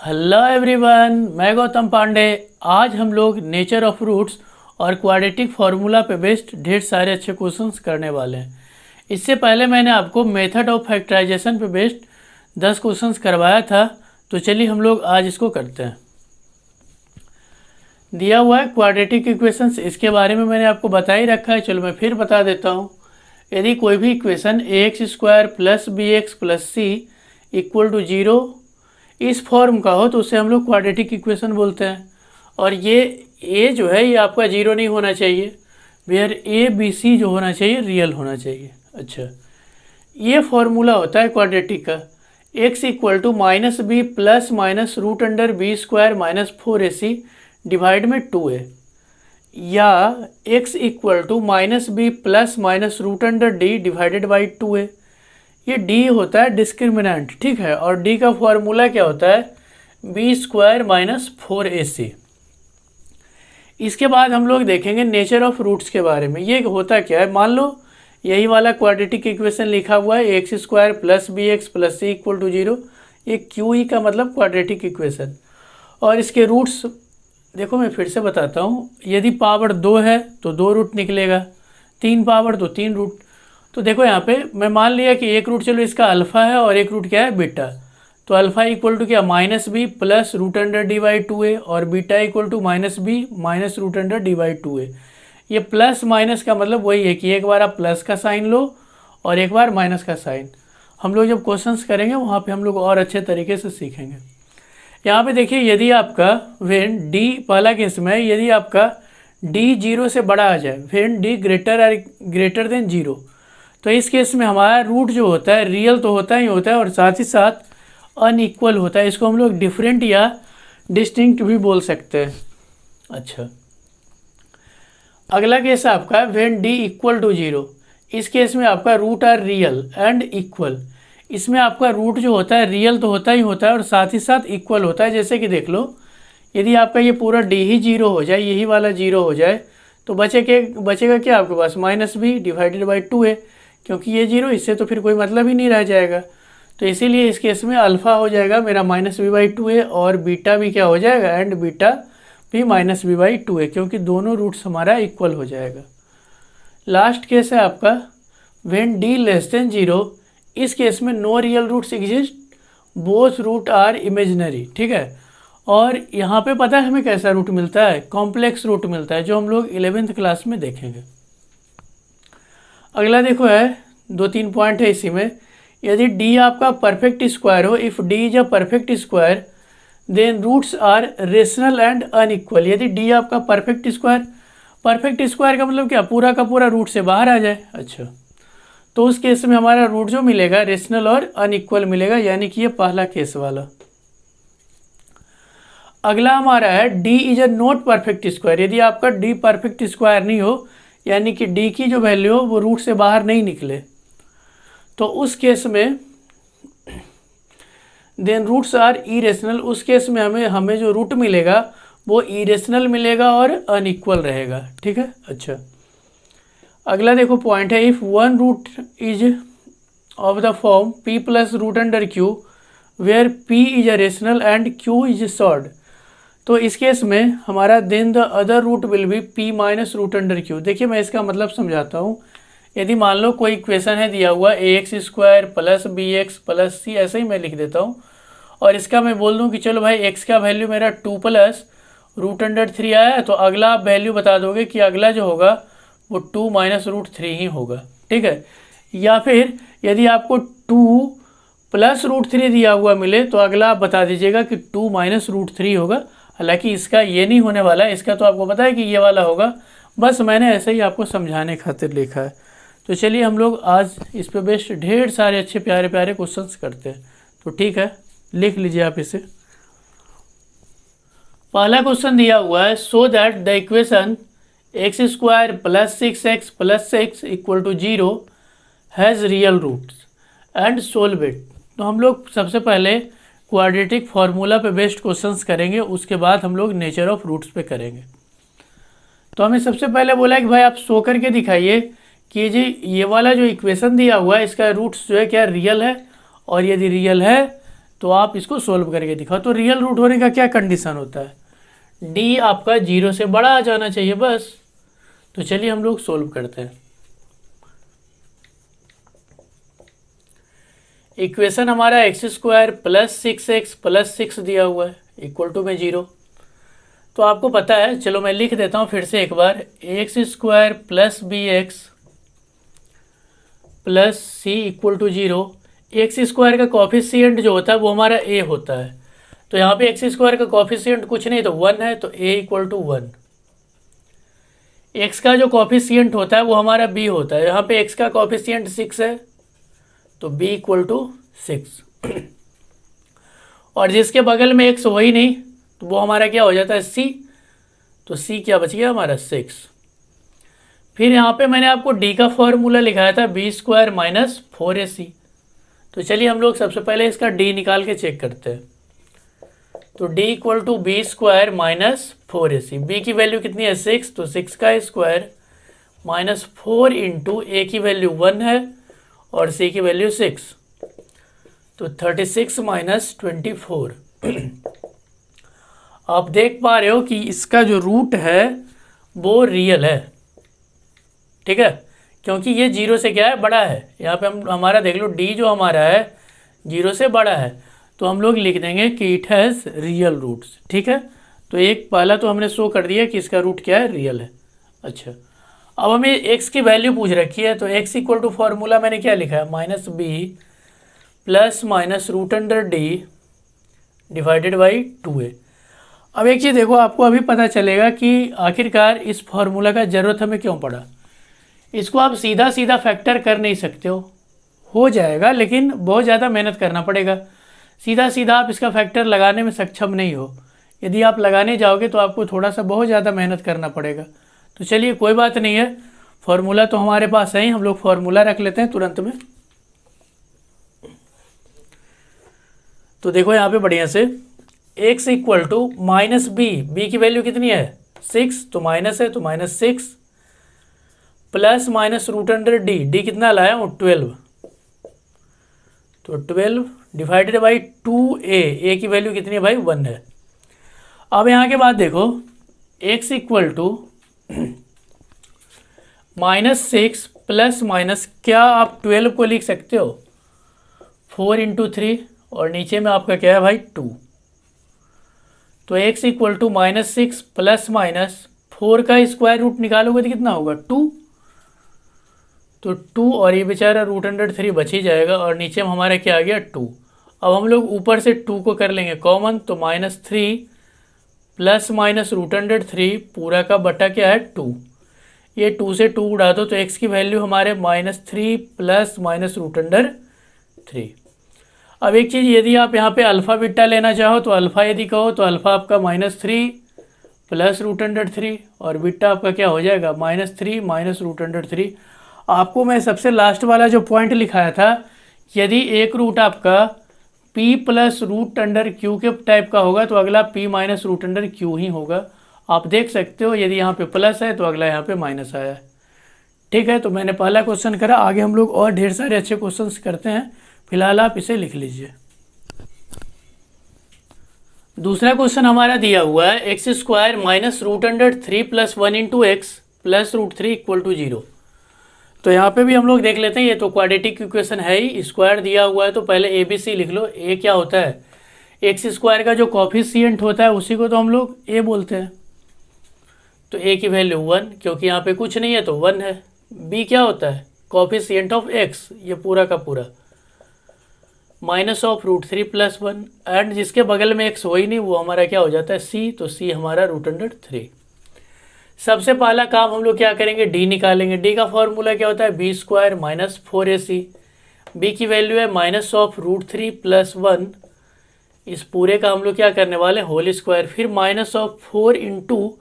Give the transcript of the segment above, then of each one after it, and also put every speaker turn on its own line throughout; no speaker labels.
Hello everyone, मैं गौतम पांडे। आज हम लोग नेचर ऑफ रूट्स और क्वाड्रेटिक फार्मूला पे बेस्ड ढेर सारे अच्छे क्वेश्चंस करने वाले हैं। इससे पहले मैंने आपको मेथड ऑफ फैक्टराइजेशन पे बेस्ड 10 क्वेश्चंस करवाया था, तो चलिए हम लोग आज इसको करते हैं। दिया हुआ है क्वाड्रेटिक इक्वेशंस, इसके बारे में मैंने आपको बता ही रखा है। चलो मैं फिर बता देता हूँ। यदि कोई भी इक्वेशन ax² + bx + c = 0 इस फॉर्म का हो तो उसे हम लोग क्वाड्रेटिक इक्वेशन बोलते हैं। और ये जो है ये आपका 0 नहीं होना चाहिए, वेयर a b c जो होना चाहिए रियल होना चाहिए। अच्छा, ये फॉर्मूला होता है क्वाड्रेटिक का। x = -b ± √b² - 4ac divide में 2a, या x = -b ± √d / 2a। ये d होता है डिस्क्रिमिनेंट, ठीक है। और d का फॉर्मूला क्या होता है? b² - 4ac। इसके बाद हम लोग देखेंगे नेचर ऑफ रूट्स के बारे में। ये होता क्या है, मान लो यही वाला क्वाड्रेटिक इक्वेशन लिखा हुआ है ax² + bx + c = 0। ये QE का मतलब क्वाड्रेटिक इक्वेशन। और इसके रूट्स देखो, मैं फिर से बताता हूँ। यदि पावर 2 है तो 2 रूट निकलेगा, 3 पावर तो 3 रूट। तो देखो यहाँ पे मैं मान लिया कि एक रूट चलो इसका अल्फ़ा है और एक रूट क्या है, बीटा। तो अल्फ़ा = क्या, -b + √d/2a, और बीटा = -b - √d/2a। ये प्लस माइनस का मतलब वही है कि एक बार आप प्लस का साइन लो और एक बार माइनस का साइन। हम लोग जब क्वेश्चंस करेंगे वहाँ पे हम लोग और अच्छे तरीके से सीखेंगे। यहाँ पे देखिए, यदि आपका वेन d, पहला केस में यदि आपका d 0 से बड़ा आ जाए, वेन d ग्रेटर देन 0, तो इस केस में हमारा रूट जो होता है रियल तो होता ही होता है और साथ ही साथ अनइक्वल होता है। इसको हम लोग डिफरेंट या डिस्टिंक्ट भी बोल सकते हैं। अच्छा, अगला केस आपका व्हेन d = 0। इस केस में आपका root are real and equal. इसमें आपका रूट जो होता है रियल तो होता ही होता है और साथ ही साथ इक्वल होता है। जैसे कि देख लो, यदि आपका ये पूरा d ही 0 हो जाए, यही वाला 0 हो जाए, तो बचेगा क्या आपके पास? -b / 2a, क्योंकि ये 0, इससे तो फिर कोई मतलब ही नहीं रह जाएगा। तो इसीलिए इस केस में अल्फ़ा हो जाएगा मेरा -b / 2a, और बीटा भी क्या हो जाएगा, एंड बीटा भी -b / 2a, क्योंकि दोनों रूट्स हमारा इक्वल हो जाएगा। लास्ट केस है आपका व्हेन d < 0। इस केस में no real roots exist, both root are imaginary, ठीक है। और यहाँ पे पता है हमें कैसा रूट मिलता है? कॉम्प्लेक्स रूट मिलता है, जो हम लोग 11th क्लास में देखेंगे। अगला देखो है, 2-3 पॉइंट है इसी में। यदि d आपका परफेक्ट स्क्वायर हो, if d is a perfect square then roots are rational and unequal. यदि d आपका परफेक्ट स्क्वायर का मतलब क्या, पूरा का पूरा रूट से बाहर आ जाए। अच्छा, तो उस केस में हमारा रूट जो मिलेगा रेशनल और अनइक्वल मिलेगा, यानी कि ये पहला केस वाला। अगला हमारा है d is a not perfect square. यदि आपका d परफेक्ट स्क्वायर नहीं हो, यानी कि d की जो वैल्यू हो वो रूट से बाहर नहीं निकले, तो उस केस में देन रूट्स आर इरेशनल। उस केस में हमें जो रूट मिलेगा वो इरेशनल मिलेगा और अनइक्वल रहेगा, ठीक है। अच्छा, अगला देखो पॉइंट है, if one root is of the form p + √q where p is a rational and q is surd, तो इस केस में हमारा then the other root will be p - √q। देखिए मैं इसका मतलब समझाता हूँ। यदि मान लो कोई इक्वेशन है दिया हुआ ax² + bx + c, ऐसे ही मैं लिख देता हूँ, और इसका मैं बोल दूँ कि चलो भाई x का वैल्यू मेरा 2 + √3 आया, तो अगला आप वैल्यू बता दोगे कि अगला जो होगा वो 2 - √3 ही होगा, ठीक है। या फिर यदि आपको 2 + √3 दिया हुआ मिले तो अगला आप बता दीजिएगा कि 2 - √3 होगा। हालांकि इसका ये नहीं होने वाला है, इसका तो आपको पता है कि ये वाला होगा, बस मैंने ऐसे ही आपको समझाने खातिर लिखा है। तो चलिए हम लोग आज इस पे बेस्ड ढेर सारे अच्छे प्यारे प्यारे क्वेश्चंस करते हैं। तो ठीक है, लिख लीजिए आप इसे। पहला क्वेश्चन दिया हुआ है, so that the equation x² + 6x + 6 = 0 has real roots and solve it. तो हम लोग सबसे पहले क्वाड्रेटिक फार्मूला पे बेस्ड क्वेश्चंस करेंगे, उसके बाद हम लोग नेचर ऑफ रूट्स पे करेंगे। तो हमें सबसे पहले बोला कि भाई आप सो करके दिखाइए कि जी ये वाला जो इक्वेशन दिया हुआ है इसका रूट्स जो है क्या रियल है, और यदि रियल है तो आप इसको सोल्व करके दिखाओ। तो रियल रूट होने का क्या कंडीशन होता है, डी आपका 0 से बड़ा आ जाना चाहिए बस। तो चलिए हम लोग सोल्व करते हैं। इक्वेशन हमारा x² प्लस 6x प्लस 6 दिया हुआ है इक्वल टू में 0। तो आपको पता है, चलो मैं लिख देता हूँ फिर से एक बार, x² plus bx plus c equal to 0। x² का कॉफिशिएंट जो होता है वो हमारा a होता है। तो यहाँ पे x² का कॉफिशिएंट कुछ नहीं तो 1 है, तो a इक्वल टू 1। x का जो कॉफिशिएंट होता है वो हमारा b होता है। यहाँ पे x का कॉफिशिएंट 6 है, तो b इक्वल टू 6। और जिसके बगल में x वही नहीं, तो वो हमारा क्या हो जाता है c। तो c क्या बच गया हमारा 6। फिर यहाँ पे मैंने आपको d का फॉर्मूला लिखाया था b² माइनस 4ac। तो चलिए हम लोग सबसे पहले इसका d निकाल के चेक करते हैं। तो d equal to b² minus 4ac। b की वैल्यू कितनी है 6, तो 6 का स्क्वायर माइनस 4 इंटू a की वैल्यू 1 है और c की वैल्यू 6, तो 36 माइनस 24। आप देख पा रहे हो कि इसका जो रूट है वो रियल है, ठीक है, क्योंकि ये 0 से क्या है बड़ा है। यहाँ पे हम हमारा देख लो d जो हमारा है 0 से बड़ा है, तो हम लोग लिख देंगे कि इट हैज़ रियल रूट्स, ठीक है। तो एक पहला तो हमने शो कर दिया कि इसका रूट क्या है, रियल है। अच्छा, अब हमें x की वैल्यू पूछ रखी है, तो x इक्वल टू फॉर्मूला मैंने क्या लिखा है, minus b plus minus root under D divided by 2a। अब एक चीज़ देखो, आपको अभी पता चलेगा कि आखिरकार इस फॉर्मूला का ज़रूरत हमें क्यों पड़ा। इसको आप सीधा सीधा फैक्टर कर नहीं सकते हो जाएगा, लेकिन बहुत ज़्यादा मेहनत करना पड़ेगा। सीधा सीधा आप इसका फैक्टर लगाने में सक्षम नहीं हो। यदि आप लगाने जाओगे तो आपको थोड़ा सा बहुत ज़्यादा मेहनत करना पड़ेगा। तो चलिए कोई बात नहीं है, फॉर्मूला तो हमारे पास है ही, हम लोग फॉर्मूला रख लेते हैं तुरंत में। तो देखो यहाँ पे बढ़िया से x equal to minus b की वैल्यू कितनी है 6, तो माइनस है तो minus 6 plus minus root under D कितना लाया हूँ 12, तो 12 डिवाइडेड बाई 2a की वैल्यू कितनी है भाई 1 है। अब यहाँ के बाद देखो x equal to minus 6 plus minus, क्या आप 12 को लिख सकते हो 4 इंटू 3 और नीचे में आपका क्या है भाई 2। तो x equal to minus 6 plus minus 4 का स्क्वायर रूट निकालोगे तो कितना होगा 2, तो 2 और ये बेचारा रूट अंडर 3 बच ही जाएगा और नीचे में हमारा क्या आ गया 2। अब हम लोग ऊपर से 2 को कर लेंगे कॉमन, तो minus 3 plus minus root under 3 पूरा का बटा क्या है 2। ये 2 से 2 उड़ा दो तो x की वैल्यू हमारे minus 3 plus minus root under 3। अब एक चीज़, यदि आप यहाँ पे अल्फ़ा बीटा लेना चाहो तो अल्फ़ा यदि कहो तो अल्फ़ा आपका माइनस 3 प्लस रूट अंडर 3 और बीटा आपका क्या हो जाएगा माइनस 3 माइनस रूट अंडर 3। आपको मैं सबसे लास्ट वाला जो पॉइंट लिखाया था, यदि एक रूट आपका p plus root under q के टाइप का होगा तो अगला p minus root under q ही होगा। आप देख सकते हो यदि यहाँ पे प्लस है तो अगला यहाँ पे माइनस आया है, ठीक है। तो मैंने पहला क्वेश्चन करा, आगे हम लोग और ढेर सारे अच्छे क्वेश्चंस करते हैं, फिलहाल आप इसे लिख लीजिए। दूसरा क्वेश्चन हमारा दिया हुआ है x² minus root under 3 plus 1 into x plus root 3 equal to 0। तो यहाँ पे भी हम लोग देख लेते हैं, ये तो क्वाड्रेटिक इक्वेशन है ही, स्क्वायर दिया हुआ है तो पहले ए बी सी लिख लो। ए क्या होता है, x² का जो कॉफिशिएंट होता है उसी को तो हम लोग ए बोलते हैं, तो ए की वैल्यू 1, क्योंकि यहाँ पे कुछ नहीं है तो 1 है। बी क्या होता है, कॉफिशिएंट ऑफ x, ये पूरा का पूरा minus of root 3 plus 1, and जिसके बगल में x वही नहीं, वो हमारा क्या हो जाता है c, तो c हमारा रूट अंडर 3। सबसे पहला काम हम लोग क्या करेंगे, d निकालेंगे। d का फॉर्मूला क्या होता है b² माइनस 4ac। b की वैल्यू है माइनस ऑफ रूट 3 प्लस 1, इस पूरे का हम लोग क्या करने वाले हैं होल स्क्वायर, फिर माइनस ऑफ 4 इंटू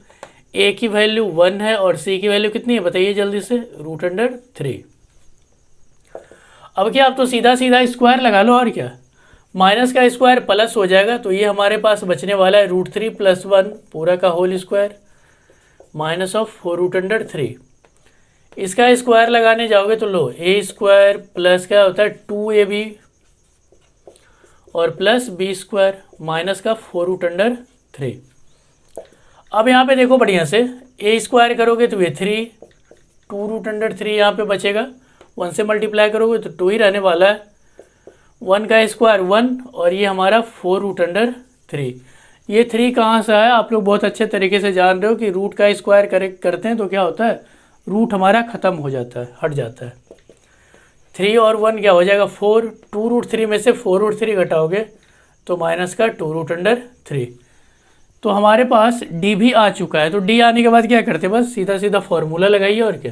a की वैल्यू 1 है और c की वैल्यू कितनी है बताइए जल्दी से, रूट अंडर 3। अब क्या, आप तो सीधा सीधा स्क्वायर लगा लो, और क्या, माइनस का स्क्वायर प्लस हो जाएगा, तो ये हमारे पास बचने वाला है रूट 3 प्लस 1 पूरा का whole square minus of 4 root under 3। इसका स्क्वायर लगाने जाओगे तो लो a² प्लस क्या होता है 2ab और प्लस बी स्क्वायर माइनस का 4√3। अब यहाँ पे देखो बढ़िया से, ए स्क्वायर करोगे तो ये 3, 2√3 यहाँ पे बचेगा, 1 से मल्टीप्लाई करोगे तो 2 ही रहने वाला है, 1 का स्क्वायर 1 और ये हमारा 4√3। ये 3 कहाँ से आया, आप लोग बहुत अच्छे तरीके से जान रहे हो कि रूट का स्क्वायर करेक्ट करते हैं तो क्या होता है, रूट हमारा ख़त्म हो जाता है, हट जाता है। 3 और 1 क्या हो जाएगा 4, 2√3 में से 4√3 घटाओगे तो माइनस का 2√3। तो हमारे पास डी भी आ चुका है। तो डी आने के बाद क्या करते हैं, बस सीधा सीधा फॉर्मूला लगाइए और क्या,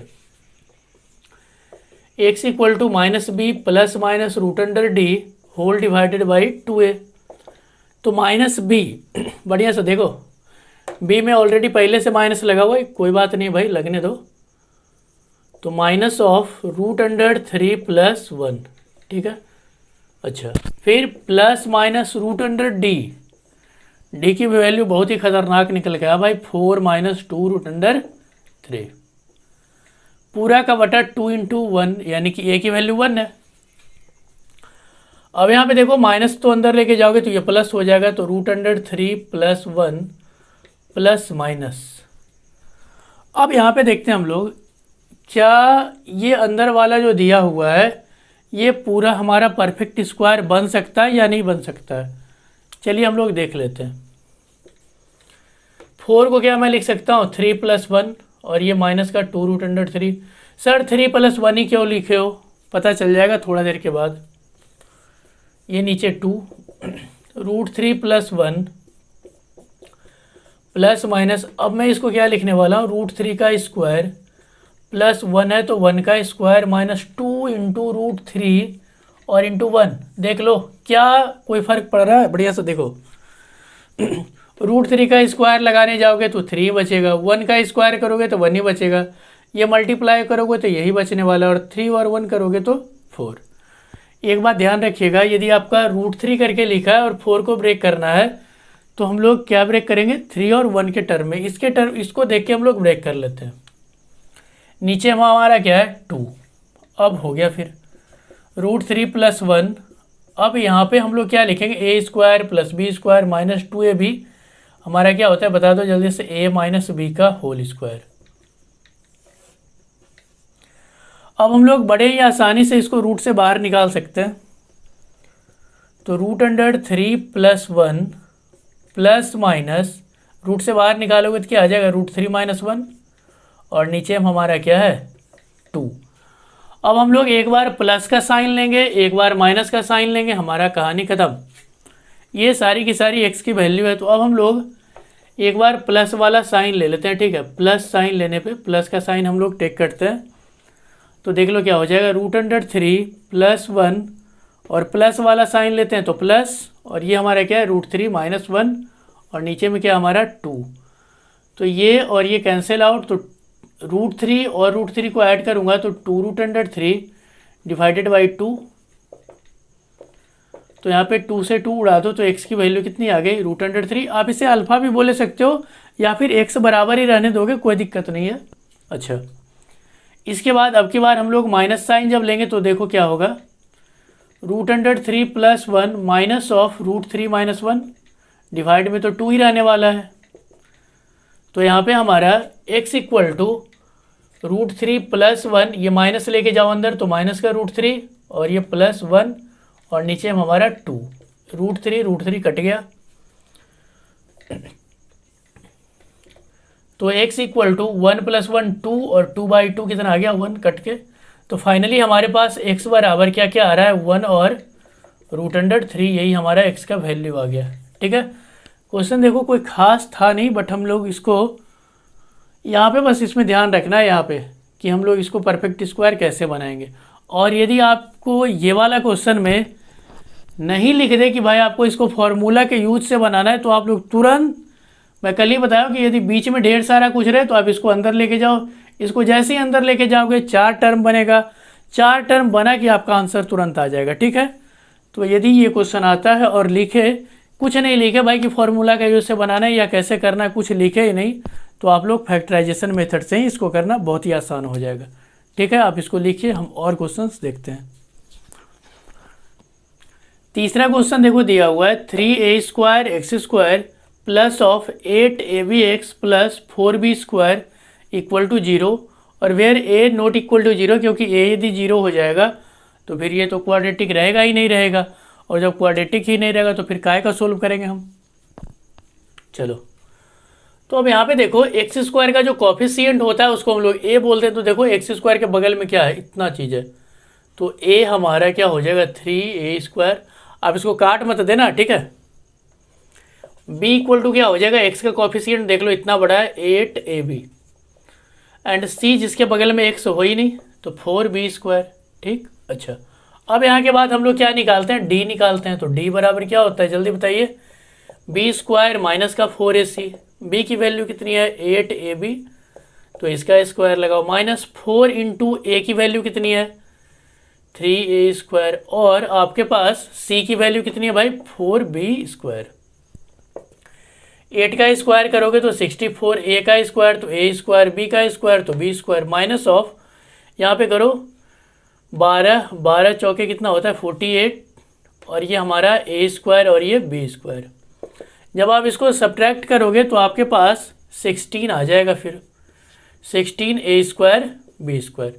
x equal to minus b plus minus √d whole divided by 2a। तो माइनस बी, बढ़िया से देखो, बी में ऑलरेडी पहले से माइनस लगा हुआ है, कोई बात नहीं भाई, लगने दो। तो माइनस ऑफ √3 प्लस 1, ठीक है। अच्छा, फिर प्लस माइनस √d, डी की वैल्यू बहुत ही खतरनाक निकल गया भाई, 4 माइनस 2√3 पूरा का बटा 2 इंटू 1, यानी कि ए की वैल्यू 1 है। अब यहाँ पे देखो माइनस तो अंदर लेके जाओगे तो ये प्लस हो जाएगा, तो √3 प्लस 1 प्लस माइनस। अब यहाँ पे देखते हैं हम लोग, क्या ये अंदर वाला जो दिया हुआ है ये पूरा हमारा परफेक्ट स्क्वायर बन सकता है या नहीं बन सकता है। चलिए हम लोग देख लेते हैं। 4 को क्या मैं लिख सकता हूँ 3 प्लस 1 और ये माइनस का 2√3। सर 3 प्लस 1 ही क्यों लिखे हो, पता चल जाएगा थोड़ा देर के बाद। ये नीचे 2, √3 प्लस 1 प्लस माइनस, अब मैं इसको क्या लिखने वाला हूँ, √3 का स्क्वायर प्लस 1 है तो 1 का स्क्वायर माइनस 2 इंटू √3 और इंटू 1। देख लो क्या कोई फ़र्क पड़ रहा है, बढ़िया से देखो। √3 का स्क्वायर लगाने जाओगे तो 3 बचेगा, 1 का स्क्वायर करोगे तो 1 ही बचेगा, ये मल्टीप्लाई करोगे तो यही बचने वाला, और 3 और 1 करोगे तो 4। एक बात ध्यान रखिएगा, यदि आपका √3 करके लिखा है और 4 को ब्रेक करना है तो हम लोग क्या ब्रेक करेंगे, 3 और 1 के टर्म में, इसके टर्म इसको देख के हम लोग ब्रेक कर लेते हैं। नीचे हमारा क्या है 2, अब हो गया फिर √3 प्लस 1। अब यहाँ पे हम लोग क्या लिखेंगे, a square plus b square minus 2ab, हमारा क्या होता है बता दो जल्दी से, a माइनस बी का होल स्क्वायर। अब हम लोग बड़े ही आसानी से इसको रूट से बाहर निकाल सकते हैं। तो √3 प्लस 1 प्लस माइनस, रूट से बाहर निकालोगे तो क्या आ जाएगा, √3 माइनस 1 और नीचे में हमारा क्या है 2। अब हम लोग एक बार प्लस का साइन लेंगे, एक बार माइनस का साइन लेंगे, हमारा कहानी ख़त्म। ये सारी की सारी x की वैल्यू है। तो अब हम लोग एक बार प्लस वाला साइन ले लेते हैं, ठीक है। प्लस साइन लेने पे प्लस का साइन हम लोग टेक करते हैं, तो देख लो क्या हो जाएगा, √3 प्लस 1 और प्लस वाला साइन लेते हैं तो प्लस, और ये हमारा क्या है √3 माइनस 1 और नीचे में क्या हमारा 2। तो ये और ये कैंसिल आउट, तो √3 और √3 को ऐड करूँगा तो 2√3 डिवाइडेड बाई 2। तो यहाँ पे 2 से 2 उड़ा दो तो x की वैल्यू कितनी आ गई, √3। आप इसे अल्फ़ा भी बोले सकते हो या फिर x बराबर ही रहने दोगे, कोई दिक्कत नहीं है। अच्छा, इसके बाद अब की बार हम लोग माइनस साइन जब लेंगे तो देखो क्या होगा, √3 plus 1 minus of √3 minus 1, divide में तो 2 ही रहने वाला है। तो यहाँ पे हमारा x इक्वल टू √3 प्लस 1, ये माइनस लेके जाओ अंदर तो माइनस का √3 और ये प्लस 1 और नीचे में हमारा 2, √3 कट गया। तो x इक्वल टू 1 प्लस 1 2 और 2/2 कितना आ गया 1 कट के। तो फाइनली हमारे पास x बराबर क्या क्या आ रहा है 1 और √3, यही हमारा x का वैल्यू आ गया। ठीक है, क्वेश्चन देखो कोई खास था नहीं, बट हम लोग इसको यहाँ पे बस इसमें ध्यान रखना है यहाँ पे कि हम लोग इसको परफेक्ट स्क्वायर कैसे बनाएंगे। और यदि आपको ये वाला क्वेश्चन में नहीं लिख दे कि भाई आपको इसको फॉर्मूला के यूज से बनाना है, तो आप लोग तुरंत, मैं कल ही बताया कि यदि बीच में ढेर सारा कुछ रहे तो आप इसको अंदर लेके जाओ। इसको जैसे ही अंदर लेके जाओगे 4 टर्म बनेगा, 4 टर्म बना कि आपका आंसर तुरंत आ जाएगा। ठीक है, तो यदि ये क्वेश्चन आता है और लिखे, कुछ नहीं लिखे भाई कि फॉर्मूला का यूज से बनाना है या कैसे करना है, कुछ लिखे ही नहीं, तो आप लोग फैक्टराइजेशन मेथड से ही इसको करना बहुत ही आसान हो जाएगा। ठीक है, आप इसको लिखिए, हम और क्वेश्चंस देखते हैं। तीसरा क्वेश्चन देखो दिया हुआ है 3a² x² plus of 8abx plus 4b² equal to 0 और where a not equal to 0, क्योंकि a यदि 0 हो जाएगा तो फिर ये तो क्वाड्रेटिक रहेगा ही नहीं रहेगा, और जब क्वाड्रेटिक ही नहीं रहेगा तो फिर काय का सोल्व करेंगे हम। चलो तो अब यहाँ पे देखो x² का जो कॉफिशिएंट होता है उसको हम लोग a बोलते हैं, तो देखो x² के बगल में क्या है, इतना चीज़ है, तो a हमारा क्या हो जाएगा 3a²। आप इसको काट मत देना, ठीक है। b इक्वल टू क्या हो जाएगा, x का कॉफिशिएंट देख लो इतना बड़ा है 8ab, एंड c जिसके बगल में x हो ही नहीं तो 4b², ठीक। अच्छा अब यहाँ के बाद हम लोग क्या निकालते हैं, d निकालते हैं, तो d बराबर क्या होता है जल्दी बताइए, b² माइनस का 4ac, b की वैल्यू कितनी है 8ab, तो इसका स्क्वायर लगाओ, माइनस 4 इंटू ए की वैल्यू कितनी है 3a², और आपके पास c की वैल्यू कितनी है भाई 4b²। 8 का स्क्वायर करोगे तो 64, a का स्क्वायर तो a², b का स्क्वायर तो b², माइनस ऑफ यहाँ पे करो 12, 12 चौके कितना होता है 48, और ये हमारा a² और ये b²। जब आप इसको सब्ट्रैक्ट करोगे तो आपके पास 16 आ जाएगा, फिर 16a² b²।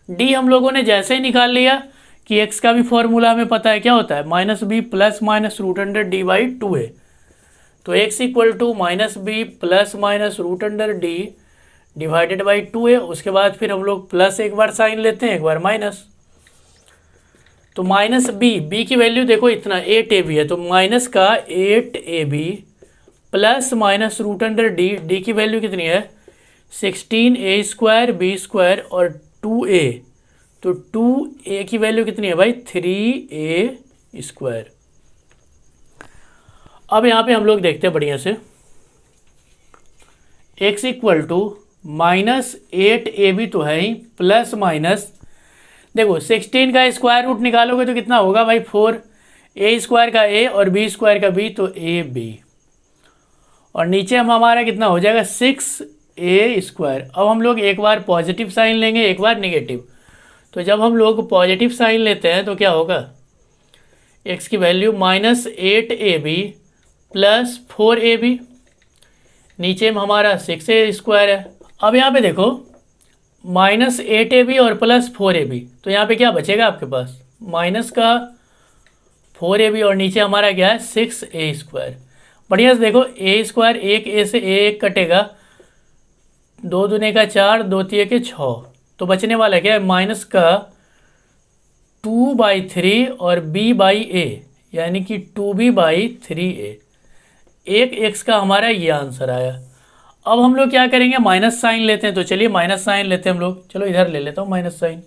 d हम लोगों ने जैसे ही निकाल लिया कि x का भी फॉर्मूला हमें पता है क्या होता है, -b प्लस माइनस √d/2a, तो x equal to -b plus minus √d/2a। उसके बाद फिर हम लोग प्लस एक बार साइन लेते हैं, एक बार माइनस, तो -b की वैल्यू देखो इतना 8ab है, तो माइनस का 8ab प्लस माइनस √d की वैल्यू कितनी है 16a² b² और 2a, तो 2a की वैल्यू कितनी है भाई 3a²। अब यहाँ पे हम लोग देखते हैं बढ़िया से, x इक्वल टू -8ab तो है ही, प्लस माइनस देखो 16 का स्क्वायर रूट निकालोगे तो कितना होगा भाई 4, a² का a और b² का b, तो ab, और नीचे हमारा कितना हो जाएगा 6a²। अब हम लोग एक बार पॉजिटिव साइन लेंगे, एक बार निगेटिव, तो जब हम लोग पॉजिटिव साइन लेते हैं तो क्या होगा, x की वैल्यू -8ab प्लस 4ab, नीचे में हमारा 6a² है। अब यहाँ पे देखो -8ab और प्लस 4ab, तो यहाँ पे क्या बचेगा आपके पास माइनस का 4ab और नीचे हमारा क्या है 6a²। बढ़िया से देखो a², एक a से a1 कटेगा, 2 दूने का 4, 2 तिये के 6, तो बचने वाला क्या है माइनस का 2/3 और b/a, यानी कि 2b/3a। एक x का हमारा ये आंसर आया। अब हम लोग क्या करेंगे, माइनस साइन लेते हैं, तो चलिए माइनस साइन लेते हैं हम लोग, चलो इधर ले लेता हूँ माइनस साइन।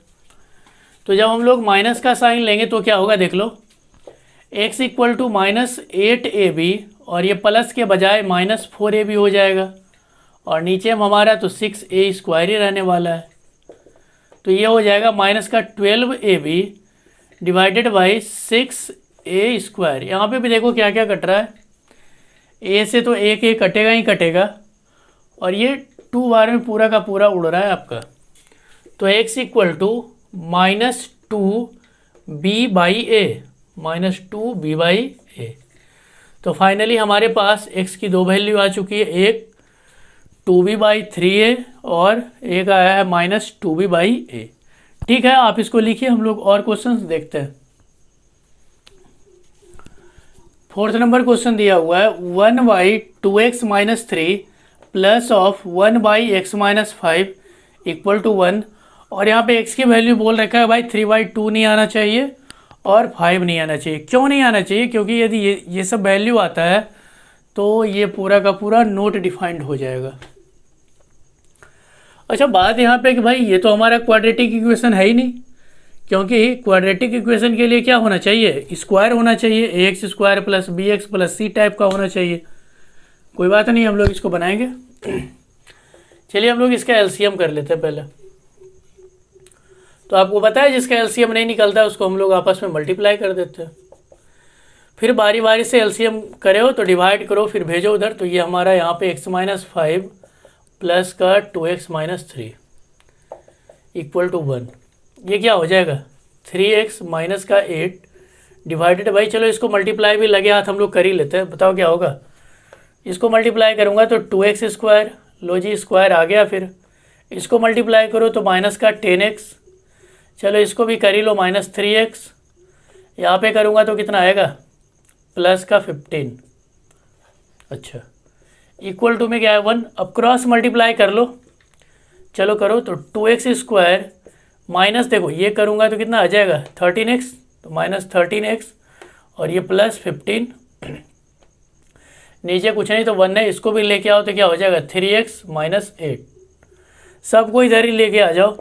तो जब हम लोग माइनस का साइन लेंगे तो क्या होगा देख लो, x इक्वल टू -8ab और ये प्लस के बजाय -4ab हो जाएगा, और नीचे में हमारा तो 6a² ही रहने वाला है, तो ये हो जाएगा माइनस का 12ab डिवाइडेड बाई 6a²। यहाँ पे भी देखो क्या क्या कट रहा है, a से तो एक a कटेगा ही कटेगा, और ये 2 बार में पूरा का पूरा उड़ रहा है आपका, तो x इक्वल टू -2b/a, तो फाइनली हमारे पास x की 2 वैल्यू आ चुकी है, एक 2b/3a और एक आया है -2b/a। ठीक है, आप इसको लिखिए, हम लोग और क्वेश्चंस देखते हैं। 4th नंबर क्वेश्चन दिया हुआ है 1/2x - 3 plus of 1/x - 5 equal to 1, और यहाँ पे x की वैल्यू बोल रखा है भाई 3/2 नहीं आना चाहिए और 5 नहीं आना चाहिए। क्यों नहीं आना चाहिए, क्योंकि यदि ये सब वैल्यू आता है तो ये पूरा का पूरा नोट डिफाइंड हो जाएगा। अच्छा बात यहाँ पे कि भाई ये तो हमारा क्वाड्रेटिक इक्वेशन है ही नहीं, क्योंकि क्वाड्रेटिक इक्वेशन के लिए क्या होना चाहिए, स्क्वायर होना चाहिए, ax² plus bx plus c type का होना चाहिए। कोई बात नहीं, हम लोग इसको बनाएंगे। चलिए हम लोग इसका एलसीएम कर लेते हैं पहले। तो आपको पता है जिसका एलसीएम नहीं निकलता उसको हम लोग आपस में मल्टीप्लाई कर देते हैं, फिर बारी बारी से एलसीएम करे हो तो डिवाइड करो फिर भेजो उधर। तो ये हमारा यहाँ पे x - 5 प्लस का 2x - 3 इक्वल टू 1, ये क्या हो जाएगा 3x माइनस का 8 डिवाइडेड बाई, चलो इसको मल्टीप्लाई भी लगे हाथ हम लोग कर ही लेते हैं, बताओ क्या होगा। इसको मल्टीप्लाई करूँगा तो 2x², लो जी स्क्वायर आ गया, फिर इसको मल्टीप्लाई करो तो माइनस का 10x, चलो इसको भी कर ही लो -3x, यहाँ पे करूँगा तो कितना आएगा प्लस का 15। अच्छा, इक्वल टू में क्या है 1, अब क्रॉस मल्टीप्लाई कर लो, चलो करो तो 2x² माइनस, देखो ये करूँगा तो कितना आ जाएगा 13x, तो -13x और ये +15, नीचे कुछ नहीं तो 1 है, इसको भी लेके आओ तो क्या हो जाएगा 3x - 8, सबको इधर ही लेके आ जाओ,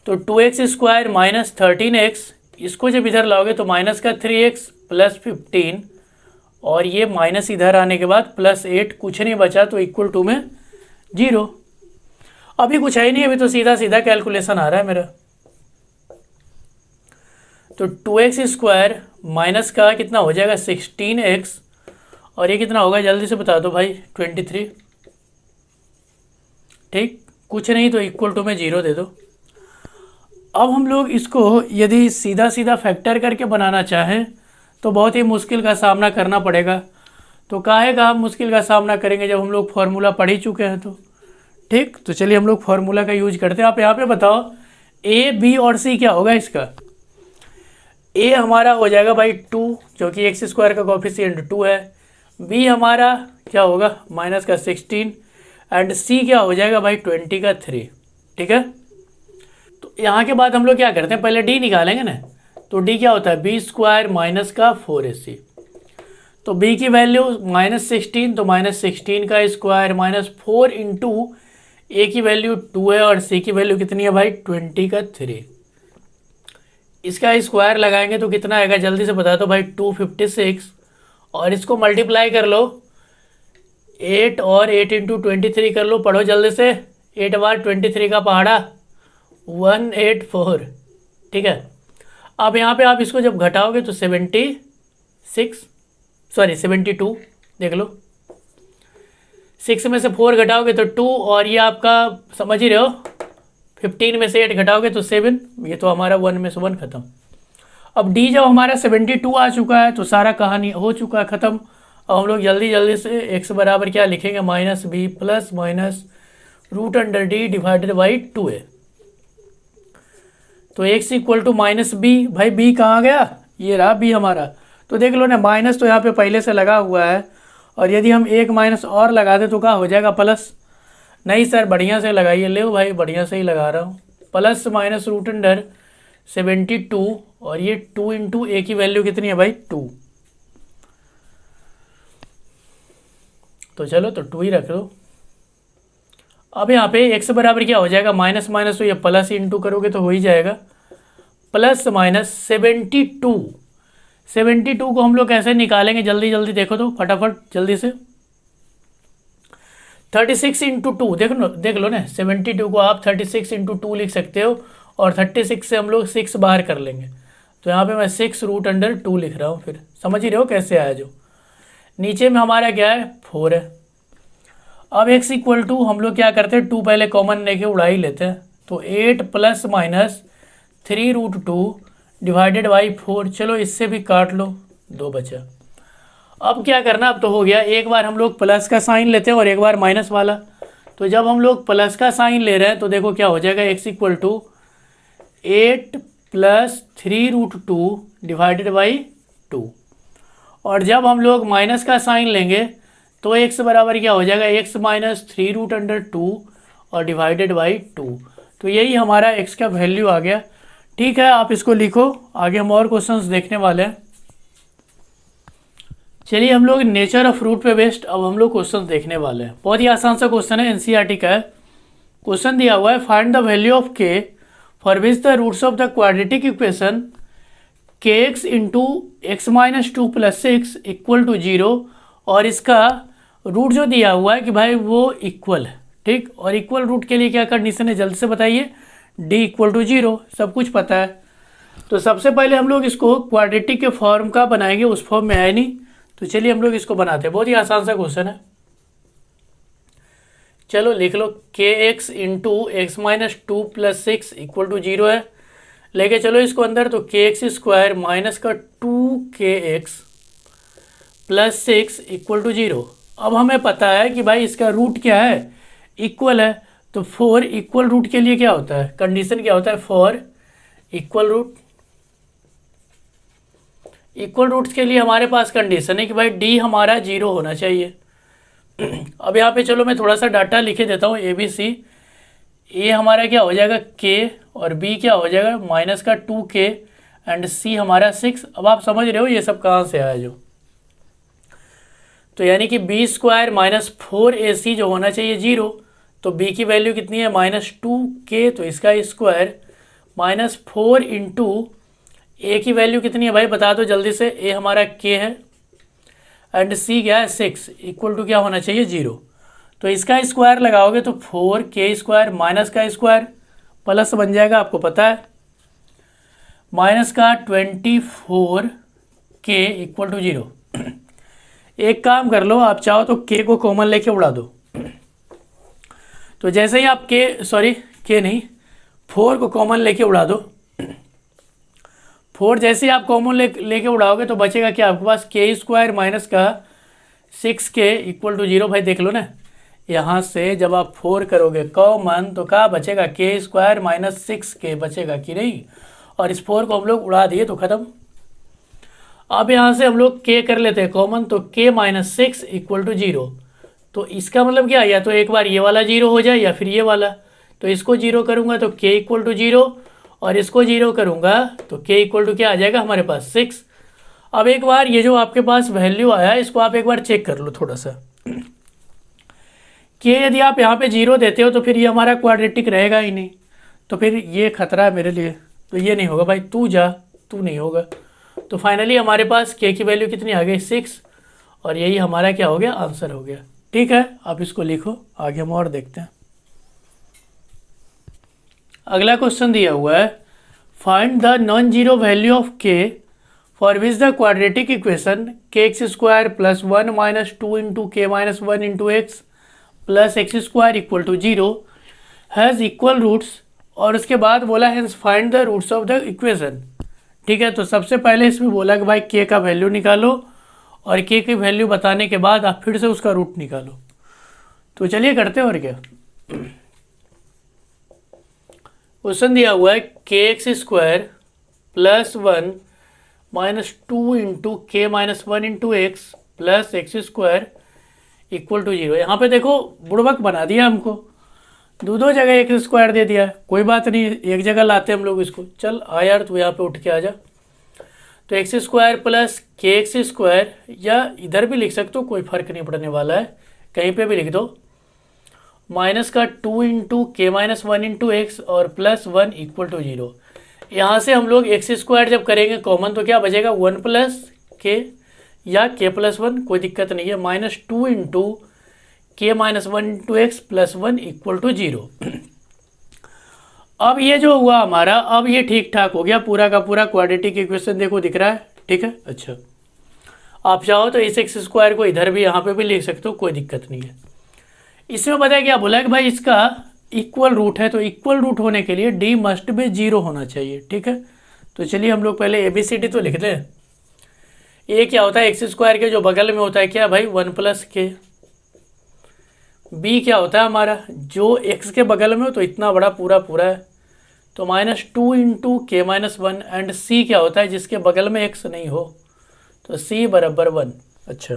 तो 2x² माइनस 13x, इसको जब इधर लाओगे तो माइनस का 3x + 15 और ये माइनस इधर आने के बाद +8, कुछ नहीं बचा तो इक्वल टू में 0। अभी कुछ है ही नहीं, अभी तो सीधा सीधा कैलकुलेशन आ रहा है मेरा। तो 2x² माइनस का कितना हो जाएगा 16x और ये कितना होगा जल्दी से बता दो भाई 23, ठीक, कुछ नहीं तो इक्वल टू में 0 दे दो। अब हम लोग इसको यदि सीधा सीधा फैक्टर करके बनाना चाहें तो बहुत ही मुश्किल का सामना करना पड़ेगा, तो काहे का हम मुश्किल का सामना करेंगे जब हम लोग फार्मूला पढ़ ही चुके हैं तो, ठीक। तो चलिए हम लोग फार्मूला का यूज करते हैं। आप यहाँ पे बताओ ए बी और सी क्या होगा इसका। ए हमारा हो जाएगा भाई 2, जो कि x² का कोफिशिएंट 2 है, बी हमारा क्या होगा माइनस का 16 एंड सी क्या हो जाएगा भाई 20 का 3, ठीक है। तो यहाँ के बाद हम लोग क्या करते हैं, पहले डी निकालेंगे ना, तो डी क्या होता है b² माइनस का 4ac, तो b की वैल्यू -16, तो -16 का स्क्वायर -4 इंटू ए की वैल्यू 2 है और सी की वैल्यू कितनी है भाई 20 का 3, इसका स्क्वायर लगाएंगे तो कितना आएगा जल्दी से बता दो भाई 256 और इसको मल्टीप्लाई कर लो 8 और 8 इंटू 23 कर लो, पढ़ो जल्दी से, 8 बार 23 का पहाड़ा 184, ठीक है। अब यहाँ पे आप इसको जब घटाओगे तो 72 देख लो, 6 में से 4 घटाओगे तो 2 और ये आपका समझ ही रहे हो 15 में से 8 घटाओगे तो 7, ये तो हमारा 1 में से 1 खत्म। अब डी जब हमारा 72 आ चुका है तो सारा कहानी हो चुका है ख़त्म। अब हम लोग जल्दी जल्दी से x बराबर क्या लिखेंगे -b plus minus √d divided by 2a, तो x इक्वल टू -b, भाई b कहाँ गया, ये रहा b हमारा, तो देख लो ना माइनस तो यहाँ पे पहले से लगा हुआ है और यदि हम एक माइनस और लगा दें तो क्या हो जाएगा प्लस, नहीं सर बढ़िया से लगाइए, ले भाई बढ़िया से ही लगा रहा हूँ, प्लस माइनस √72 और ये 2 इंटू ए की वैल्यू कितनी है भाई 2, तो चलो तो 2 ही रख दो। अब यहाँ पे x बराबर क्या हो जाएगा माइनस माइनस, तो ये प्लस इंटू करोगे तो हो ही जाएगा प्लस माइनस 72 को हम लोग कैसे निकालेंगे जल्दी जल्दी देखो तो फटाफट जल्दी से, 36 इंटू 2 देख लो ना, 72 को आप 36 इंटू 2 लिख सकते हो और 36 से हम लोग 6 बाहर कर लेंगे, तो यहाँ पे मैं 6√2 लिख रहा हूँ, फिर समझ ही रहे हो कैसे आया, जो नीचे में हमारा क्या है 4 है। अब x इक्वल टू हम लोग क्या करते हैं 2 पहले कॉमन लेके उड़ा ही लेते हैं, तो 8 प्लस माइनस 3√2 डिवाइडेड बाई 4, चलो इससे भी काट लो 2 बचा। अब क्या करना, अब तो हो गया, एक बार हम लोग प्लस का साइन लेते हैं और एक बार माइनस वाला, तो जब हम लोग प्लस का साइन ले रहे हैं तो देखो क्या हो जाएगा x equal to 8 plus 3√2 divided by 2, और जब हम लोग माइनस का साइन लेंगे तो x बराबर क्या हो जाएगा x माइनस 3√2 और डिवाइडेड बाई 2, तो यही हमारा x का वैल्यू आ गया, ठीक है। आप इसको लिखो, आगे हम और क्वेश्चंस देखने वाले हैं। चलिए हम लोग नेचर ऑफ रूट पे बेस्ड अब हम लोग क्वेश्चन देखने वाले हैं। बहुत ही आसान सा क्वेश्चन है, एनसीईआरटी का है। क्वेश्चन दिया हुआ है find the value of k for which the roots of the quadratic equation kx into x minus 2 plus 6 equal to 0, और इसका रूट जो दिया हुआ है कि भाई वो इक्वल है, ठीक। और इक्वल रूट के लिए क्या कंडीशन है जल्दी से बताइए, d इक्वल टू 0, सब कुछ पता है। तो सबसे पहले हम लोग इसको क्वाड्रेटिक के फॉर्म का बनाएंगे, उस फॉर्म में है नहीं, तो चलिए हम लोग इसको बनाते हैं। बहुत ही आसान सा क्वेश्चन है, चलो लिख लो kx into x minus 2 plus 6 equal to 0 है, लेके चलो इसको अंदर, तो kx² माइनस का 2 के एक्स प्लस 6 इक्वल टू 0। अब हमें पता है कि भाई इसका रूट क्या है, इक्वल है। तो फॉर इक्वल रूट के लिए क्या होता है, कंडीशन क्या होता है, for equal root. Equal roots के लिए हमारे पास कंडीशन है कि भाई डी हमारा 0 होना चाहिए। अब यहाँ पे चलो मैं थोड़ा सा डाटा लिखे देता हूँ, ए बी सी। ए हमारा क्या हो जाएगा के, और बी क्या हो जाएगा माइनस का 2k, एंड सी हमारा 6। अब आप समझ रहे हो ये सब कहाँ से आया जो, तो यानी कि बी स्क्वायर माइनस 4ac जो होना चाहिए 0, तो b की वैल्यू कितनी है -2k, तो इसका स्क्वायर -4 इंटू ए की वैल्यू कितनी है भाई बता दो जल्दी से, ए हमारा k है एंड c क्या है 6, इक्वल टू क्या होना चाहिए 0। तो इसका स्क्वायर लगाओगे तो 4k स्क्वायर माइनस का स्क्वायर प्लस बन जाएगा, आपको पता है माइनस का 24k इक्वल टू 0। एक काम कर लो, आप चाहो तो k को कॉमन लेके उड़ा दो। तो जैसे ही आप k नहीं 4 को कॉमन लेके उड़ा दो, 4 जैसे ही आप कॉमन लेके उड़ाओगे तो बचेगा क्या आपके पास, k स्क्वायर माइनस का 6k इक्वल टू 0। भाई देख लो ना, यहाँ से जब आप 4 करोगे कॉमन तो क्या बचेगा, k स्क्वायर माइनस 6k बचेगा कि नहीं, और इस 4 को हम लोग उड़ा दिए तो ख़त्म। अब यहाँ से हम लोग k कर लेते हैं कॉमन, तो k माइनस 6 इक्वल टू 0। तो इसका मतलब क्या, या तो एक बार ये वाला 0 हो जाए या फिर ये वाला। तो इसको 0 करूँगा तो k इक्वल टू 0, और इसको 0 करूँगा तो k इक्वल टू क्या आ जाएगा हमारे पास 6। अब एक बार ये जो आपके पास वैल्यू आया है इसको आप एक बार चेक कर लो थोड़ा सा। k यदि आप यहाँ पे 0 देते हो तो फिर ये हमारा क्वाड्रेटिक रहेगा ही नहीं, तो फिर ये खतरा है मेरे लिए, तो ये नहीं होगा भाई, तू जा, तू नहीं होगा। तो फाइनली हमारे पास k की वैल्यू कितनी आ गई 6, और यही हमारा क्या हो गया, आंसर हो गया। ठीक है, आप इसको लिखो, आगे हम और देखते हैं। अगला क्वेश्चन दिया हुआ है, find the non zero value of k for which the quadratic equation kx square plus 1 minus 2 into k minus 1 into x plus x square equal to 0 has equal roots, और उसके बाद बोला है find the roots of the equation. ठीक है, तो सबसे पहले इसमें बोला कि भाई k का वैल्यू निकालो, और k की वैल्यू बताने के बाद आप फिर से उसका रूट निकालो। तो चलिए करते हैं, और क्या क्वेश्चन दिया हुआ है, k x square plus 1 minus 2 into k minus 1 into x plus x square equal to 0। यहाँ पे देखो बुड़बक बना दिया हमको, दो जगह एक्स स्क्वायर दे दिया है, कोई बात नहीं, एक जगह लाते हम लोग इसको। चल आ यार, तू यहाँ पे उठ के आ जा। तो एक्स स्क्वायर प्लस के एक्स स्क्वायर, या इधर भी लिख सकते हो, कोई फर्क नहीं पड़ने वाला है, कहीं पे भी लिख दो, माइनस का 2 into k minus 1 into x और प्लस 1 इक्वल टू 0। यहाँ से हम लोग एक्स स्क्वायर जब करेंगे कॉमन तो क्या बचेगा, 1 प्लस के या के प्लस 1, कोई दिक्कत नहीं है, minus 2 into k minus 1 into x plus 1 equal to 0। अब ये जो हुआ हमारा, अब ये ठीक ठाक हो गया, पूरा का पूरा क्वाड्रेटिक इक्वेशन देखो दिख रहा है। ठीक है, अच्छा आप चाहो तो इस एक्स स्क्वायर को इधर भी यहाँ पे भी लिख सकते हो, कोई दिक्कत नहीं है। इसमें पता है क्या बोला कि भाई इसका इक्वल रूट है, तो इक्वल रूट होने के लिए डी मस्ट बी 0 होना चाहिए। ठीक है, तो चलिए हम लोग पहले ABCD तो लिखते हैं। ए क्या होता है, एक्स स्क्वायर के जो बगल में होता है क्या भाई 1 प्लस के। बी क्या होता है हमारा, जो एक्स के बगल में हो तो इतना बड़ा पूरा पूरा है, तो minus 2 into k minus 1, and सी क्या होता है जिसके बगल में एक्स नहीं हो, तो सी बराबर 1। अच्छा,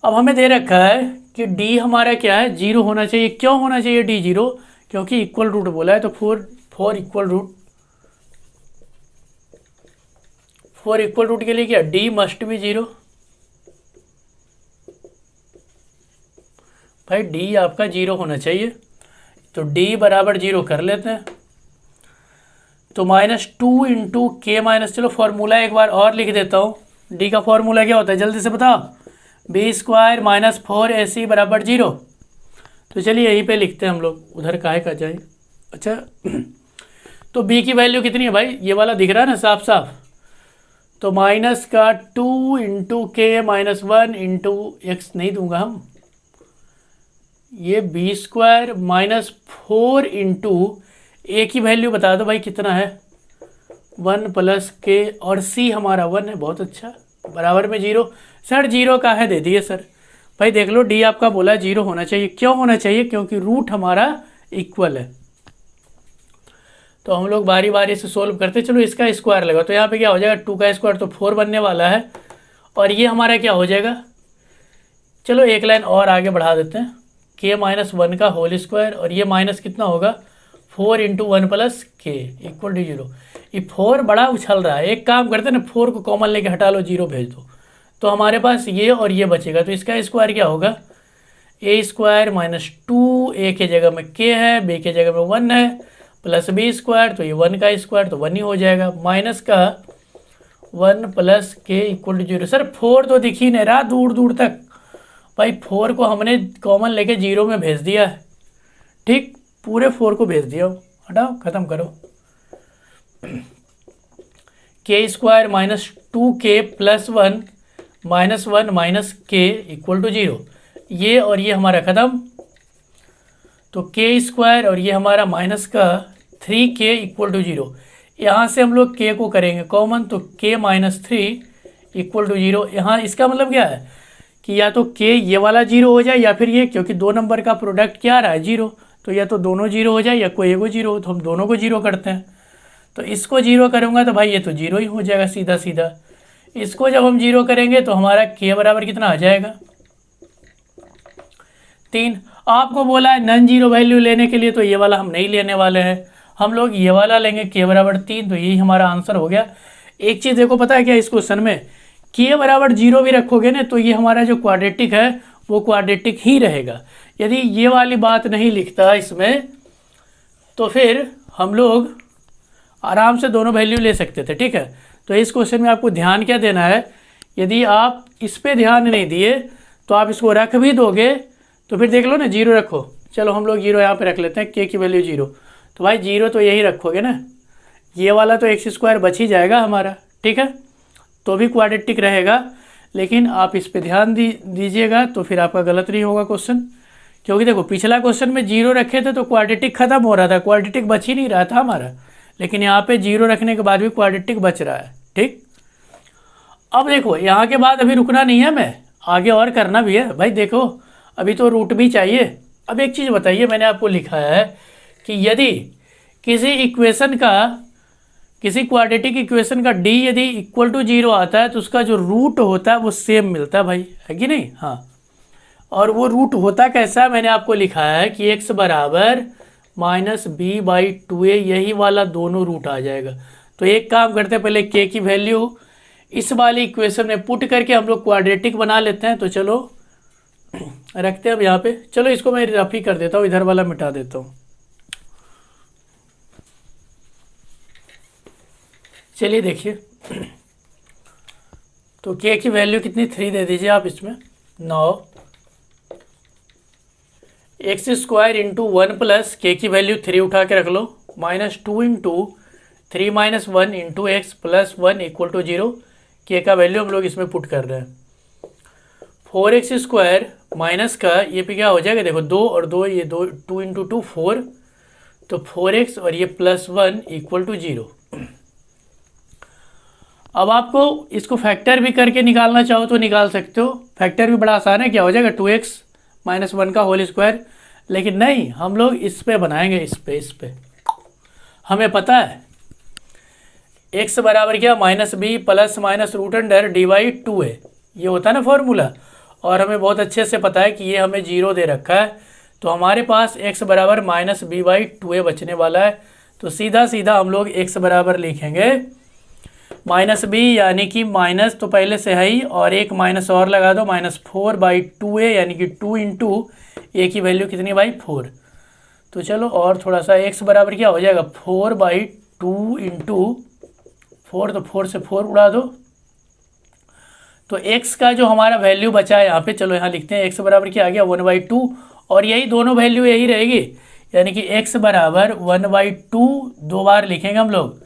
अब हमें दे रखा है कि डी हमारा क्या है, 0 होना चाहिए। क्यों होना चाहिए डी 0, क्योंकि इक्वल रूट बोला है, तो फोर इक्वल रूट के लिए क्या, डी मस्ट बी 0। भाई डी आपका 0 होना चाहिए, तो डी बराबर 0 कर लेते हैं। तो माइनस 2 इंटू के माइनस, चलो फॉर्मूला एक बार और लिख देता हूँ। डी का फॉर्मूला क्या होता है जल्दी से बताओ, बी स्क्वायर माइनस 4ac बराबर 0। तो चलिए यहीं पे लिखते हैं हम लोग, उधर काहे का जाए। अच्छा, तो b की वैल्यू कितनी है भाई, ये वाला दिख रहा है ना साफ साफ, तो माइनस का 2 into k minus 1 into x नहीं दूंगा हम, ये बी स्क्वायर माइनस 4 इंटू ए की वैल्यू बता दो भाई कितना है, 1 प्लस के और सी हमारा 1 है, बहुत अच्छा, बराबर में 0। सर 0 का है दे दिए सर। भाई देख लो डी आपका बोला 0 होना चाहिए, क्यों होना चाहिए? क्योंकि रूट हमारा इक्वल है। तो हम लोग बारी बारी से सोल्व करते, चलो इसका स्क्वायर लगा तो यहाँ पे क्या हो जाएगा, 2 का स्क्वायर तो 4 बनने वाला है, और ये हमारा क्या हो जाएगा, चलो एक लाइन और आगे बढ़ा देते हैं, k माइनस 1 का होल स्क्वायर, और ये माइनस कितना होगा 4 इंटू 1 प्लस के इक्वल टू 0। ये 4 बड़ा उछल रहा है, एक काम करते हैं ना, 4 को कॉमन लेके हटा लो, 0 भेज दो, तो हमारे पास ये और ये बचेगा। तो इसका स्क्वायर क्या होगा, ए स्क्वायर माइनस 2, ए के जगह में k है, बी के जगह में 1 है, प्लस बी स्क्वायर, तो ये 1 का स्क्वायर तो 1 ही हो जाएगा, माइनस का 1 प्लस के इक्वल टू 0। सर 4 तो दिख ही नहीं रहा दूर दूर तक, भाई 4 को हमने कॉमन लेके 0 में भेज दिया है, ठीक, पूरे 4 को भेज दिया, हटाओ खत्म करो। के square minus 2k plus 1 minus 1 minus के इक्वल टू 0, ये और ये हमारा खत्म, तो के स्क्वायर और ये हमारा माइनस का 3k इक्वल टू 0। यहाँ से हम लोग k को करेंगे कॉमन, तो k माइनस 3 इक्वल टू 0। यहाँ इसका मतलब क्या है कि या तो k ये वाला 0 हो जाए या फिर ये, क्योंकि दो नंबर का प्रोडक्ट क्या आ रहा है 0, तो या तो दोनों 0 हो जाए या कोई एगो 0 हो, तो हम दोनों को 0 करते हैं। तो इसको 0 करूँगा तो भाई ये तो 0 ही हो जाएगा सीधा सीधा। इसको जब हम 0 करेंगे तो हमारा k बराबर कितना आ जाएगा 3। आपको बोला है नॉन जीरो वैल्यू लेने के लिए, तो ये वाला हम नहीं लेने वाले हैं, हम लोग ये वाला लेंगे k बराबर 3, तो यही हमारा आंसर हो गया। एक चीज़ देखो पता है क्या, इस क्वेश्चन में k बराबर 0 भी रखोगे ना तो ये हमारा जो क्वाड्रेटिक है वो क्वाड्रेटिक ही रहेगा। यदि ये वाली बात नहीं लिखता इसमें तो फिर हम लोग आराम से दोनों वैल्यू ले सकते थे, ठीक है। तो इस क्वेश्चन में आपको ध्यान क्या देना है, यदि आप इस पर ध्यान नहीं दिए तो आप इसको रख भी दोगे तो फिर देख लो ना 0 रखो, चलो हम लोग 0 यहाँ पे रख लेते हैं, k की वैल्यू 0, तो भाई 0 तो यही रखोगे ना, ये वाला तो एक्स स्क्वायर बच ही जाएगा हमारा, ठीक है, तो भी क्वाड्रेटिक रहेगा। लेकिन आप इस पे ध्यान दीजिएगा तो फिर आपका गलत नहीं होगा क्वेश्चन, क्योंकि देखो पिछला क्वेश्चन में 0 रखे थे तो क्वाड्रेटिक खत्म हो रहा था, क्वाड्रेटिक बच ही नहीं रहा था हमारा, लेकिन यहाँ पे 0 रखने के बाद भी क्वाड्रेटिक बच रहा है, ठीक। अब देखो यहाँ के बाद अभी रुकना नहीं है, मैं आगे और करना भी है भाई, देखो अभी तो रूट भी चाहिए। अब एक चीज़ बताइए, मैंने आपको लिखा है कि यदि किसी इक्वेशन का, किसी क्वाड्रेटिक इक्वेशन का डी यदि इक्वल टू 0 आता है तो उसका जो रूट होता है वो सेम मिलता है भाई, है कि नहीं? हाँ, और वो रूट होता कैसा है, मैंने आपको लिखा है कि x बराबर माइनस बी बाई 2a, यही वाला दोनों रूट आ जाएगा। तो एक काम करते हैं, पहले k की वैल्यू इस वाली इक्वेशन में पुट करके हम लोग क्वाड्रेटिक बना लेते हैं। तो चलो रखते हैं अब यहाँ पे, चलो इसको मैं रफ ही कर देता हूँ, इधर वाला मिटा देता हूँ। चलिए देखिए, तो k की वैल्यू कितनी 3 दे दीजिए आप इसमें, 9 एक्स स्क्वायर इंटू 1 प्लस के की वैल्यू 3 उठा के रख लो, minus 2 into 3 minus 1 into x plus 1 equal to 0। K का वैल्यू हम लोग इसमें पुट कर रहे हैं। 4x स्क्वायर माइनस का ये पे क्या हो जाएगा, देखो 2 और 2, ये 2 इंटू 2 4, तो 4x और ये प्लस 1 इक्वल टू 0। अब आपको इसको फैक्टर भी करके निकालना चाहो तो निकाल सकते हो, फैक्टर भी बड़ा आसान है, क्या हो जाएगा 2x माइनस 1 का होल स्क्वायर, लेकिन नहीं हम लोग इस पे बनाएंगे, इस पे हमें पता है x बराबर क्या, minus b plus minus root under D by 2a, ये होता है ना फॉर्मूला, और हमें बहुत अच्छे से पता है कि ये हमें 0 दे रखा है, तो हमारे पास x बराबर माइनस बी बाई 2a बचने वाला है। तो सीधा सीधा हम लोग x बराबर लिखेंगे माइनस बी यानी कि माइनस तो पहले से है ही, और एक माइनस और लगा दो, माइनस 4 बाई 2a यानी कि 2 इंटू ए की वैल्यू कितनी बाई 4। तो चलो और थोड़ा सा, x बराबर क्या हो जाएगा 4 बाई 2 इंटू 4, तो 4 से 4 उड़ा दो, तो x का जो हमारा वैल्यू बचा है यहाँ पे, चलो यहाँ लिखते हैं x बराबर क्या आ गया 1/2, और यही दोनों वैल्यू यही रहेगी, यानी कि x बराबर 1/2 दो बार लिखेंगे हम लोग,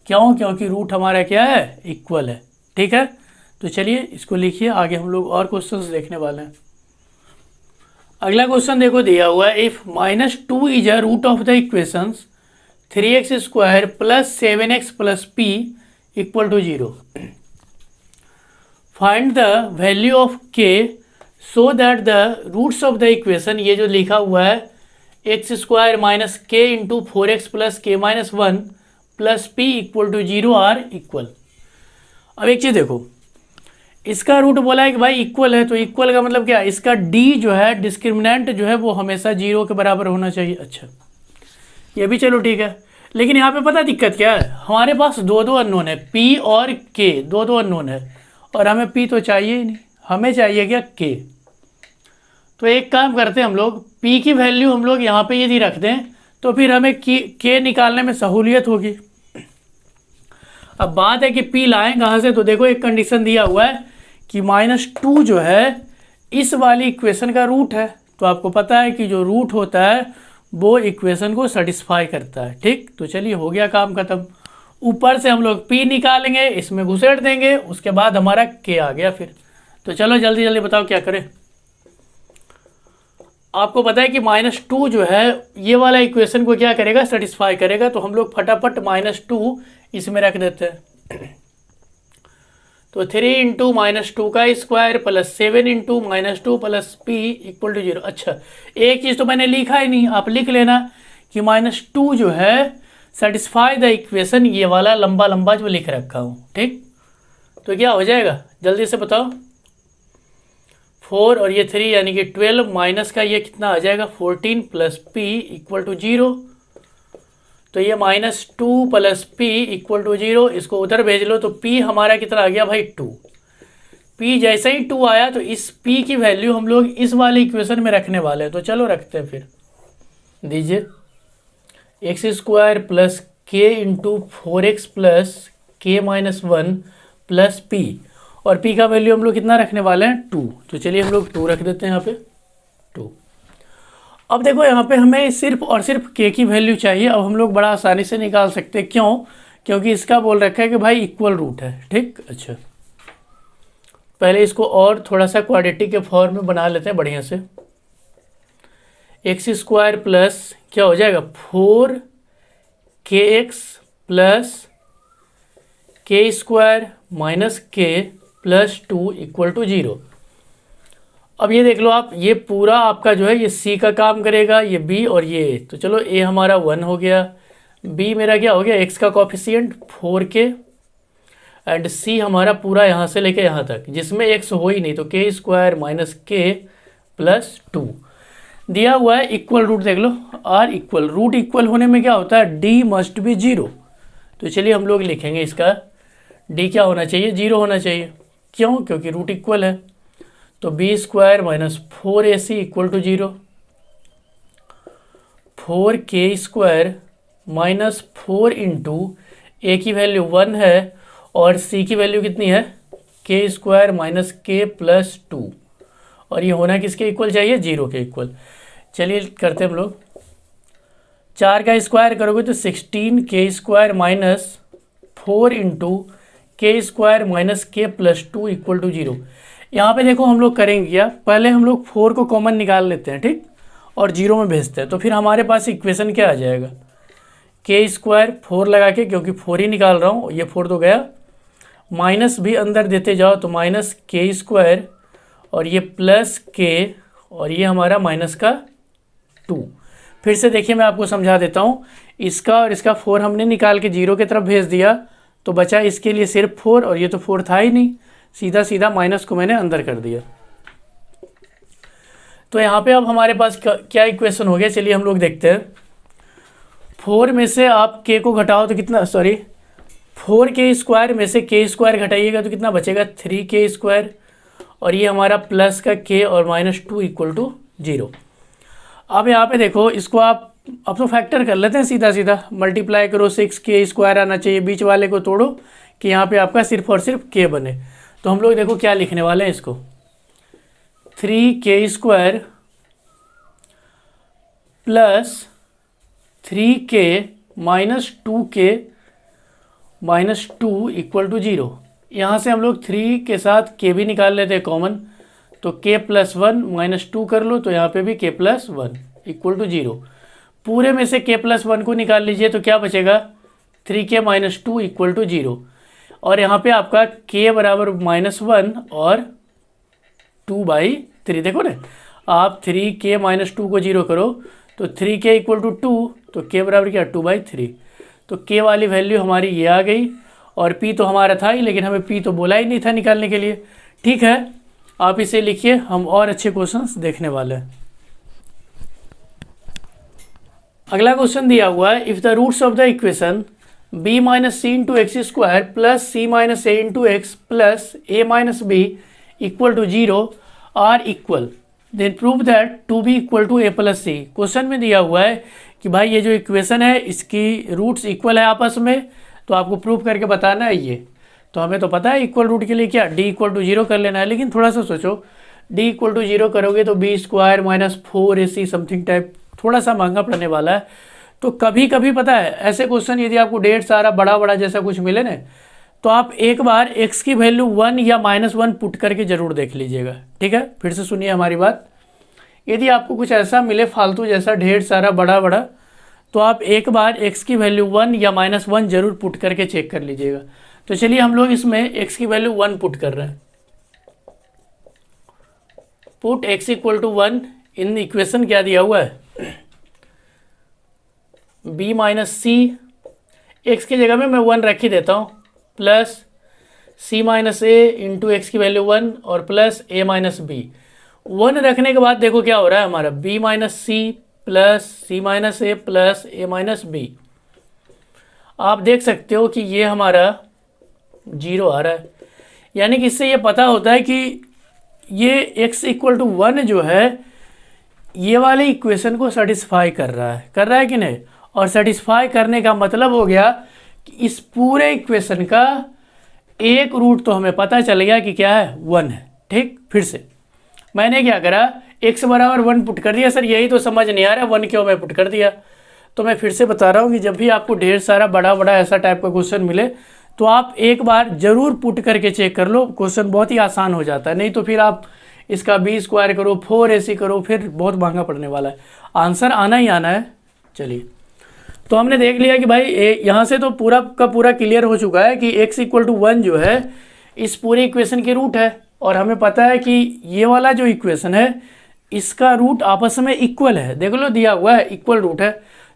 क्यों, क्योंकि रूट हमारा क्या है, इक्वल है, ठीक है। तो चलिए इसको लिखिए, आगे हम लोग और क्वेश्चंस देखने वाले हैं। अगला क्वेश्चन देखो दिया हुआ है, if -2 is a root of the equations 3x² plus 7x plus p equal to 0। Find the value of k so that the roots of the equation, ये जो लिखा हुआ है x² minus k into 4x plus k minus 1 plus p equal to 0 are equal. अब एक चीज़ देखो, इसका root बोला है कि भाई इक्वल है, तो इक्वल का मतलब क्या, इसका d जो है डिस्क्रिमिनेंट जो है वो हमेशा 0 के बराबर होना चाहिए। अच्छा, ये भी चलो ठीक है, लेकिन यहाँ पे पता दिक्कत क्या है, हमारे पास दो अननोन है, p और k, दो अननोन है, और हमें p तो चाहिए ही नहीं, हमें चाहिए क्या, k। तो एक काम करते हैं हम लोग, p की वैल्यू हम लोग यहाँ पे यदि रख दें तो फिर हमें k निकालने में सहूलियत होगी। अब बात है कि p लाएं कहाँ से, तो देखो एक कंडीशन दिया हुआ है कि -2 जो है इस वाली इक्वेशन का रूट है, तो आपको पता है कि जो रूट होता है वो इक्वेशन को सेटिस्फाई करता है। ठीक, तो चलिए हो गया काम खत्म। ऊपर से हम लोग p निकालेंगे, इसमें घुसेड़ देंगे, उसके बाद हमारा k आ गया फिर। तो चलो जल्दी जल्दी बताओ क्या करें। आपको पता है कि -2 जो है ये वाला इक्वेशन को क्या करेगा, सेटिस्फाई करेगा, तो हम लोग फटाफट -2 इसमें रख देते हैं। तो 3 इंटू -2 का स्क्वायर प्लस 7 इंटू -2 प्लस p इक्वल टू 0। अच्छा, एक चीज़ तो मैंने लिखा ही नहीं, आप लिख लेना कि -2 जो है सेटिस्फाई द इक्वेशन, ये वाला लंबा लंबा जो लिख रखा हूँ। ठीक, तो क्या हो जाएगा जल्दी से बताओ, 4 और ये 3 यानी कि 12 माइनस का ये कितना आ जाएगा 14 प्लस p इक्वल टू 0। तो ये -2 प्लस p इक्वल टू 0, इसको उधर भेज लो, तो p हमारा कितना आ गया भाई 2। p जैसे ही 2 आया तो इस p की वैल्यू हम लोग इस वाले इक्वेशन में रखने वाले हैं। तो चलो रखते हैं फिर, दीजिए x² plus k into 4x plus k minus 1 plus p, और p का वैल्यू हम लोग कितना रखने वाले हैं 2। तो चलिए हम लोग 2 रख देते हैं यहाँ पे 2। अब देखो यहाँ पे हमें सिर्फ और सिर्फ k की वैल्यू चाहिए। अब हम लोग बड़ा आसानी से निकाल सकते हैं, क्यों, क्योंकि इसका बोल रखा है कि भाई इक्वल रूट है। ठीक, अच्छा पहले इसको और थोड़ा सा क्वाड्रेटिक के फॉर्म में बना लेते हैं बढ़िया से। x² प्लस क्या हो जाएगा 4kx plus k² minus k plus 2 equal to 0। अब ये देख लो आप, ये पूरा आपका जो है ये c का काम करेगा, ये b और ये a। तो चलो a हमारा 1 हो गया, b मेरा क्या हो गया x का कॉफिशिएंट 4k, एंड c हमारा पूरा यहाँ से लेके यहाँ तक, जिसमें x हो ही नहीं, तो k² माइनस k प्लस 2 दिया हुआ है। इक्वल रूट देख लो, r इक्वल, रूट इक्वल होने में क्या होता है, d मस्ट बी 0। तो चलिए हम लोग लिखेंगे इसका d क्या होना चाहिए, 0 होना चाहिए। क्यों, क्योंकि रूट इक्वल है। तो b² minus 4ac equal to 0, 4k² minus 4 into a की वैल्यू 1 है और c की वैल्यू कितनी है k² माइनस k प्लस 2, और ये होना किसके इक्वल चाहिए, 0 के इक्वल। चलिए करते हैं हम लोग, 4 का स्क्वायर करोगे तो 16k² minus 4 into k² minus k plus 2 equal to 0। यहाँ पे देखो हम लोग करेंगे क्या, पहले हम लोग 4 को कॉमन निकाल लेते हैं, ठीक, और 0 में भेजते हैं। तो फिर हमारे पास इक्वेशन क्या आ जाएगा, k² 4 लगा के, क्योंकि 4 ही निकाल रहा हूँ, ये 4 तो गया, माइनस भी अंदर देते जाओ तो माइनस k² और ये प्लस k, और ये हमारा माइनस का 2। फिर से देखिए मैं आपको समझा देता हूँ, इसका और इसका 4 हमने निकाल के 0 की तरफ भेज दिया, तो बचा इसके लिए सिर्फ 4, और ये तो 4 था ही नहीं, सीधा सीधा माइनस को मैंने अंदर कर दिया। तो यहाँ पे अब हमारे पास क्या इक्वेशन हो गया, चलिए हम लोग देखते हैं। 4 में से आप k को घटाओ तो कितना, सॉरी 4k² में से k² घटाइएगा तो कितना बचेगा 3k², और ये हमारा प्लस का k और माइनस 2 इक्वल टू 0। अब यहाँ पे देखो, इसको आप अब तो फैक्टर कर लेते हैं, सीधा सीधा मल्टीप्लाई करो, 6k² आना चाहिए, बीच वाले को तोड़ो कि यहाँ पे आपका सिर्फ और सिर्फ k बने। तो हम लोग देखो क्या लिखने वाले हैं इसको, 3k² plus 3k minus 2k minus 2 equal to 0। यहाँ से हम लोग 3 के साथ k भी निकाल लेते हैं कॉमन, तो k प्लस 1 माइनस 2 कर लो, तो यहाँ पे भी k प्लस 1 इक्वल टू 0। पूरे में से k+1 को निकाल लीजिए तो क्या बचेगा 3k - 2 = 0। और यहाँ पे आपका k बराबर -1 और 2/3। देखो ना, आप 3k - 2 को 0 करो तो 3k = 2, तो k बराबर क्या 2/3। तो k वाली वैल्यू हमारी ये आ गई। और p तो हमारा था ही, लेकिन हमें p तो बोला ही नहीं था निकालने के लिए। ठीक है, आप इसे लिखिए, हम और अच्छे क्वेश्चंस देखने वाले हैं। अगला क्वेश्चन दिया हुआ है, if the roots of the equation b - c × x² + c - a × x + a - b = 0 are equal, then prove that 2b = a + c। Question में दिया हुआ है कि भाई ये जो इक्वेशन है इसकी रूट्स इक्वल है आपस में, तो आपको प्रूव करके बताना है ये। तो हमें तो पता है इक्वल रूट के लिए क्या d = 0 कर लेना है, लेकिन थोड़ा सा सोचो, d = 0 करोगे तो b² - 4ac समथिंग टाइप थोड़ा सा महंगा पड़ने वाला है। तो कभी कभी पता है ऐसे क्वेश्चन यदि आपको ढेर सारा बड़ा बड़ा जैसा कुछ मिले ना, तो आप एक बार x की वैल्यू 1 या -1 पुट करके ज़रूर देख लीजिएगा। ठीक है, फिर से सुनिए हमारी बात। यदि आपको कुछ ऐसा मिले फालतू जैसा ढेर सारा बड़ा बड़ा, तो आप एक बार x की वैल्यू 1 या -1 जरूर पुट करके चेक कर लीजिएगा। तो चलिए हम लोग इसमें x की वैल्यू 1 पुट कर रहे हैं। पुट x = 1 इन इक्वेशन क्या दिया हुआ है b - c, x की जगह में मैं 1 रख ही देता हूँ, प्लस c - a × x की वैल्यू 1 और प्लस a - b। 1 रखने के बाद देखो क्या हो रहा है हमारा b - c plus c - a plus a - b। आप देख सकते हो कि ये हमारा 0 आ रहा है, यानी कि इससे ये पता होता है कि ये x = 1 जो है ये वाले इक्वेशन को सेटिस्फाई कर रहा है कि नहीं। और सेटिस्फाई करने का मतलब हो गया कि इस पूरे इक्वेशन का एक रूट तो हमें पता चल गया कि क्या है 1 है। ठीक, फिर से मैंने क्या करा, x बराबर 1 पुट कर दिया। सर यही तो समझ नहीं आ रहा 1 क्यों मैं पुट कर दिया। तो मैं फिर से बता रहा हूँ कि जब भी आपको ढेर सारा बड़ा बड़ा ऐसा टाइप का क्वेश्चन मिले तो आप एक बार ज़रूर पुट करके चेक कर लो, क्वेश्चन बहुत ही आसान हो जाता है। नहीं तो फिर आप इसका b² करो, 4ac करो, फिर बहुत महंगा पड़ने वाला है। आंसर आना ही आना है। चलिए, तो हमने देख लिया कि भाई यहाँ से तो पूरा का पूरा क्लियर हो चुका है कि x = 1 जो है इस पूरे इक्वेशन की रूट है। और हमें पता है कि ये वाला जो इक्वेशन है इसका रूट आपस में इक्वल है। देख लो दिया हुआ है इक्वल रूट है,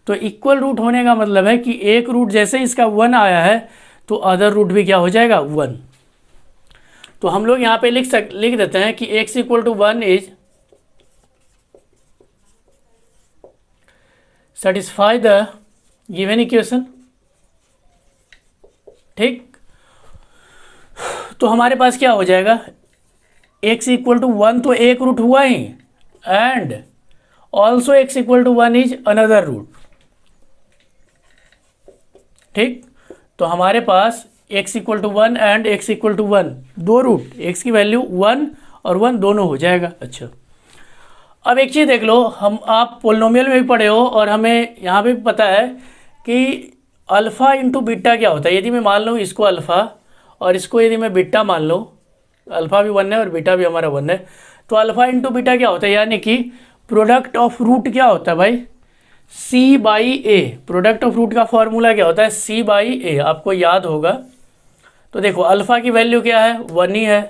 तो इक्वल रूट होने का मतलब है कि एक रूट जैसे इसका 1 आया है तो अदर रूट भी क्या हो जाएगा 1। तो हम लोग यहाँ पे लिख देते हैं कि x = 1 is satisfy the given equation. ठीक, तो हमारे पास क्या हो जाएगा, x = 1 तो एक रूट हुआ ही, and also x = 1 is another root. ठीक, तो हमारे पास x = 1 एंड x = 1 दो रूट, x की वैल्यू 1 और 1 दोनों हो जाएगा। अच्छा, अब एक चीज़ देख लो, आप पोलिनोमियल में भी पढ़े हो और हमें यहाँ पे भी पता है कि अल्फ़ा × बीटा क्या होता है। यदि मैं मान लूँ इसको अल्फ़ा और इसको यदि मैं बीटा मान लूँ, अल्फ़ा भी 1 है और बीटा भी हमारा 1 है, तो अल्फ़ा × बीटा क्या होता है, यानी कि प्रोडक्ट ऑफ रूट क्या होता है भाई c/a। प्रोडक्ट ऑफ रूट का फॉर्मूला क्या होता है c/a, आपको याद होगा। तो देखो अल्फ़ा की वैल्यू क्या है 1 ही है,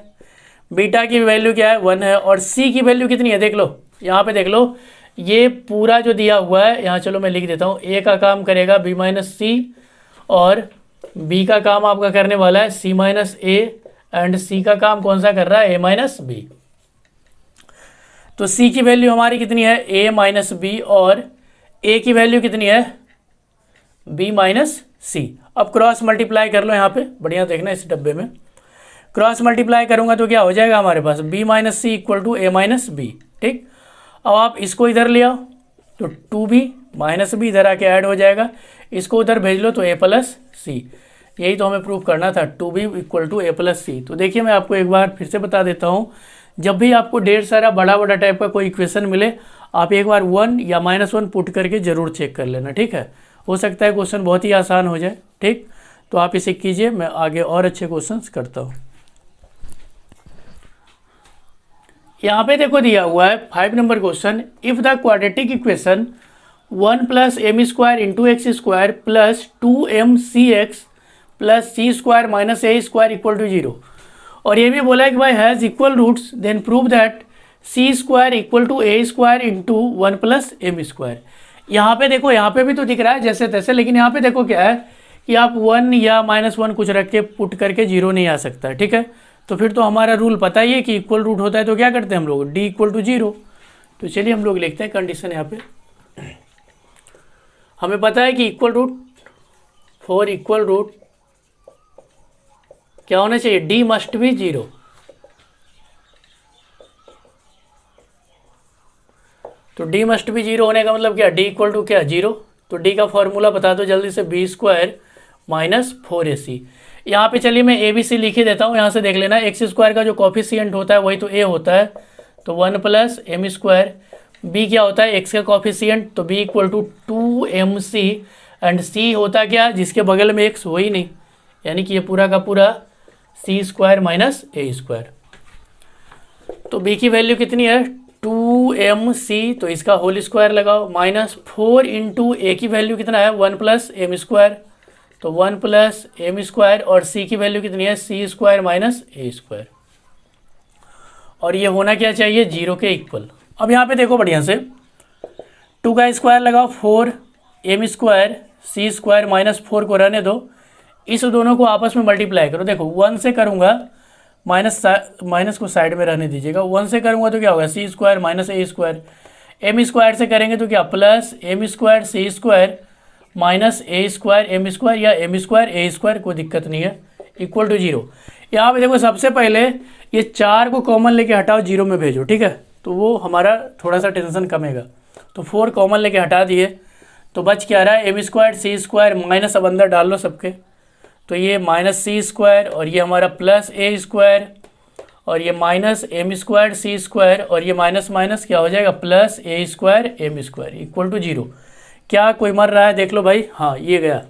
बीटा की वैल्यू क्या है 1 है, और c की वैल्यू कितनी है देख लो, यहाँ पे देख लो, ये पूरा जो दिया हुआ है यहाँ, चलो मैं लिख देता हूँ, a का काम करेगा b - c और b का काम आपका करने वाला है c - a, एंड c का काम कौन सा कर रहा है a - b। तो c की वैल्यू हमारी कितनी है a - b और a की वैल्यू कितनी है b - c। अब क्रॉस मल्टीप्लाई कर लो, यहाँ पे बढ़िया देखना, इस डब्बे में क्रॉस मल्टीप्लाई करूँगा तो क्या हो जाएगा हमारे पास b - c = a - b। ठीक, अब आप इसको इधर ले आओ तो 2b - b इधर आके ऐड हो जाएगा, इसको उधर भेज लो तो a + c। यही तो हमें प्रूव करना था, 2b = a + c। तो देखिए मैं आपको एक बार फिर से बता देता हूँ, जब भी आपको ढेर सारा बड़ा बड़ा टाइप का कोई इक्वेशन मिले आप एक बार 1 या -1 पुट करके ज़रूर चेक कर लेना। ठीक है, हो सकता है क्वेश्चन बहुत ही आसान हो जाए। ठीक, तो आप इसे कीजिए, मैं आगे और अच्छे क्वेश्चंस करता हूँ। यहाँ पे देखो दिया हुआ है 5 number question, if the quadratic equation 1 plus M square into X square plus 2mcx plus C square minus A square equal to 0। और ये भी बोला है कि भाई has equal roots then prove that C square equal to A square into 1 plus M square. यहाँ पे देखो, यहाँ पे भी तो दिख रहा है जैसे तैसे, लेकिन यहाँ पे देखो क्या है कि आप 1 या -1 कुछ रख के पुट करके 0 नहीं आ सकता है, ठीक है। तो फिर तो हमारा रूल पता ही है कि इक्वल रूट होता है तो क्या करते हैं हम लोग, डी इक्वल टू 0। तो चलिए हम लोग लिखते हैं कंडीशन यहाँ पे। हमें पता है कि equal root for equal root क्या होना चाहिए, डी मस्ट बी 0। तो डी मस्ट बी 0 होने का मतलब क्या, डी इक्वल टू क्या 0। तो डी का फॉर्मूला बता दो जल्दी से, बी स्क्वायर माइनस 4ac। यहाँ पे चलिए मैं ए बी सी लिख ही देता हूँ, यहाँ से देख लेना। एक्स स्क्वायर का जो कॉफिशिएंट होता है वही तो ए होता है, तो 1 प्लस एम स्क्वायर। बी क्या होता है, एक्स का कॉफिशिएंट, तो b equal to 2mc and c होता क्या, जिसके बगल में एक्स हो ही नहीं, यानी कि ये पूरा का पूरा सी स्क्वायर माइनस ए स्क्वायर। तो बी की वैल्यू कितनी है 2mc, तो इसका होल स्क्वायर लगाओ, माइनस 4 इंटू ए की वैल्यू कितना है 1 प्लस एम स्क्वायर, तो 1 प्लस एम स्क्वायर, और सी की वैल्यू कितनी है सी स्क्वायर माइनस ए स्क्वायर। और ये होना क्या चाहिए 0 के इक्वल। अब यहाँ पे देखो बढ़िया से, 2 का स्क्वायर लगाओ 4 M square C square minus 4 को रहने दो, इस दोनों को आपस में मल्टीप्लाई करो। देखो 1 से करूँगा, माइनस को साइड में रहने दीजिएगा, 1 से करूँगा तो क्या होगा सी square minus A square. M square से करेंगे तो क्या plus M square C square minus A square M square, या एम स्क्वायर ए स्क्वायर, कोई दिक्कत नहीं है, इक्वल टू 0। यहाँ पे देखो सबसे पहले ये 4 को कॉमन लेके हटाओ, 0 में भेजो, ठीक है, तो वो हमारा थोड़ा सा टेंशन कमेगा। तो 4 कॉमन लेके हटा दिए, तो बच क्या रहा है M square C square minus, अब अंदर डाल लो सबके, तो ये माइनस सी स्क्वायर, और ये हमारा प्लस ए स्क्वायर, और ये minus M square C square, और ये माइनस माइनस क्या हो जाएगा plus A square M square equal to 0। क्या कोई मर रहा है, देख लो भाई, हाँ ये गया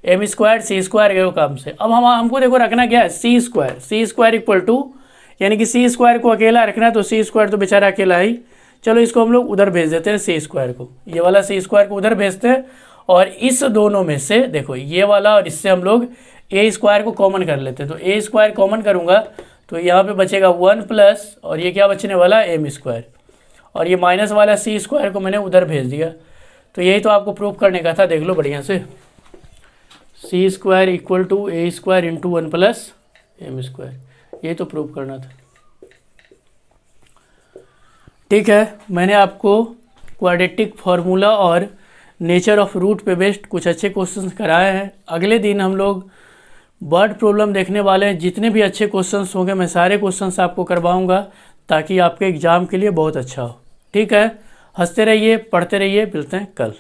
एम स्क्वायर सी स्क्वायर गए काम से। अब हमको देखो रखना क्या है सी स्क्वायर इक्वल टू, यानी कि सी स्क्वायर को अकेला रखना है, तो सी स्क्वायर तो बेचारा अकेला ही, चलो इसको हम लोग उधर भेज देते हैं सी स्क्वायर को, ये वाला सी स्क्वायर को उधर भेजते हैं, और इस दोनों में से देखो ये वाला और इससे हम लोग ए स्क्वायर को कॉमन कर लेते हैं। तो ए स्क्वायर कॉमन करूँगा तो यहाँ पे बचेगा 1 प्लस, और ये क्या बचने वाला एम स्क्वायर, और ये माइनस वाला सी स्क्वायर को मैंने उधर भेज दिया। तो यही तो आपको प्रूफ करने का था, देख लो बढ़िया से, c square equal to A square into 1 plus M square, यही तो प्रूफ करना था। ठीक है, मैंने आपको क्वाड्रेटिक फार्मूला और नेचर ऑफ रूट पे बेस्ड कुछ अच्छे क्वेश्चंस कराए हैं। अगले दिन हम लोग वर्ड प्रॉब्लम देखने वाले हैं। जितने भी अच्छे क्वेश्चंस होंगे मैं सारे क्वेश्चंस आपको करवाऊंगा, ताकि आपके एग्ज़ाम के लिए बहुत अच्छा हो। ठीक है, हंसते रहिए, पढ़ते रहिए, मिलते हैं कल।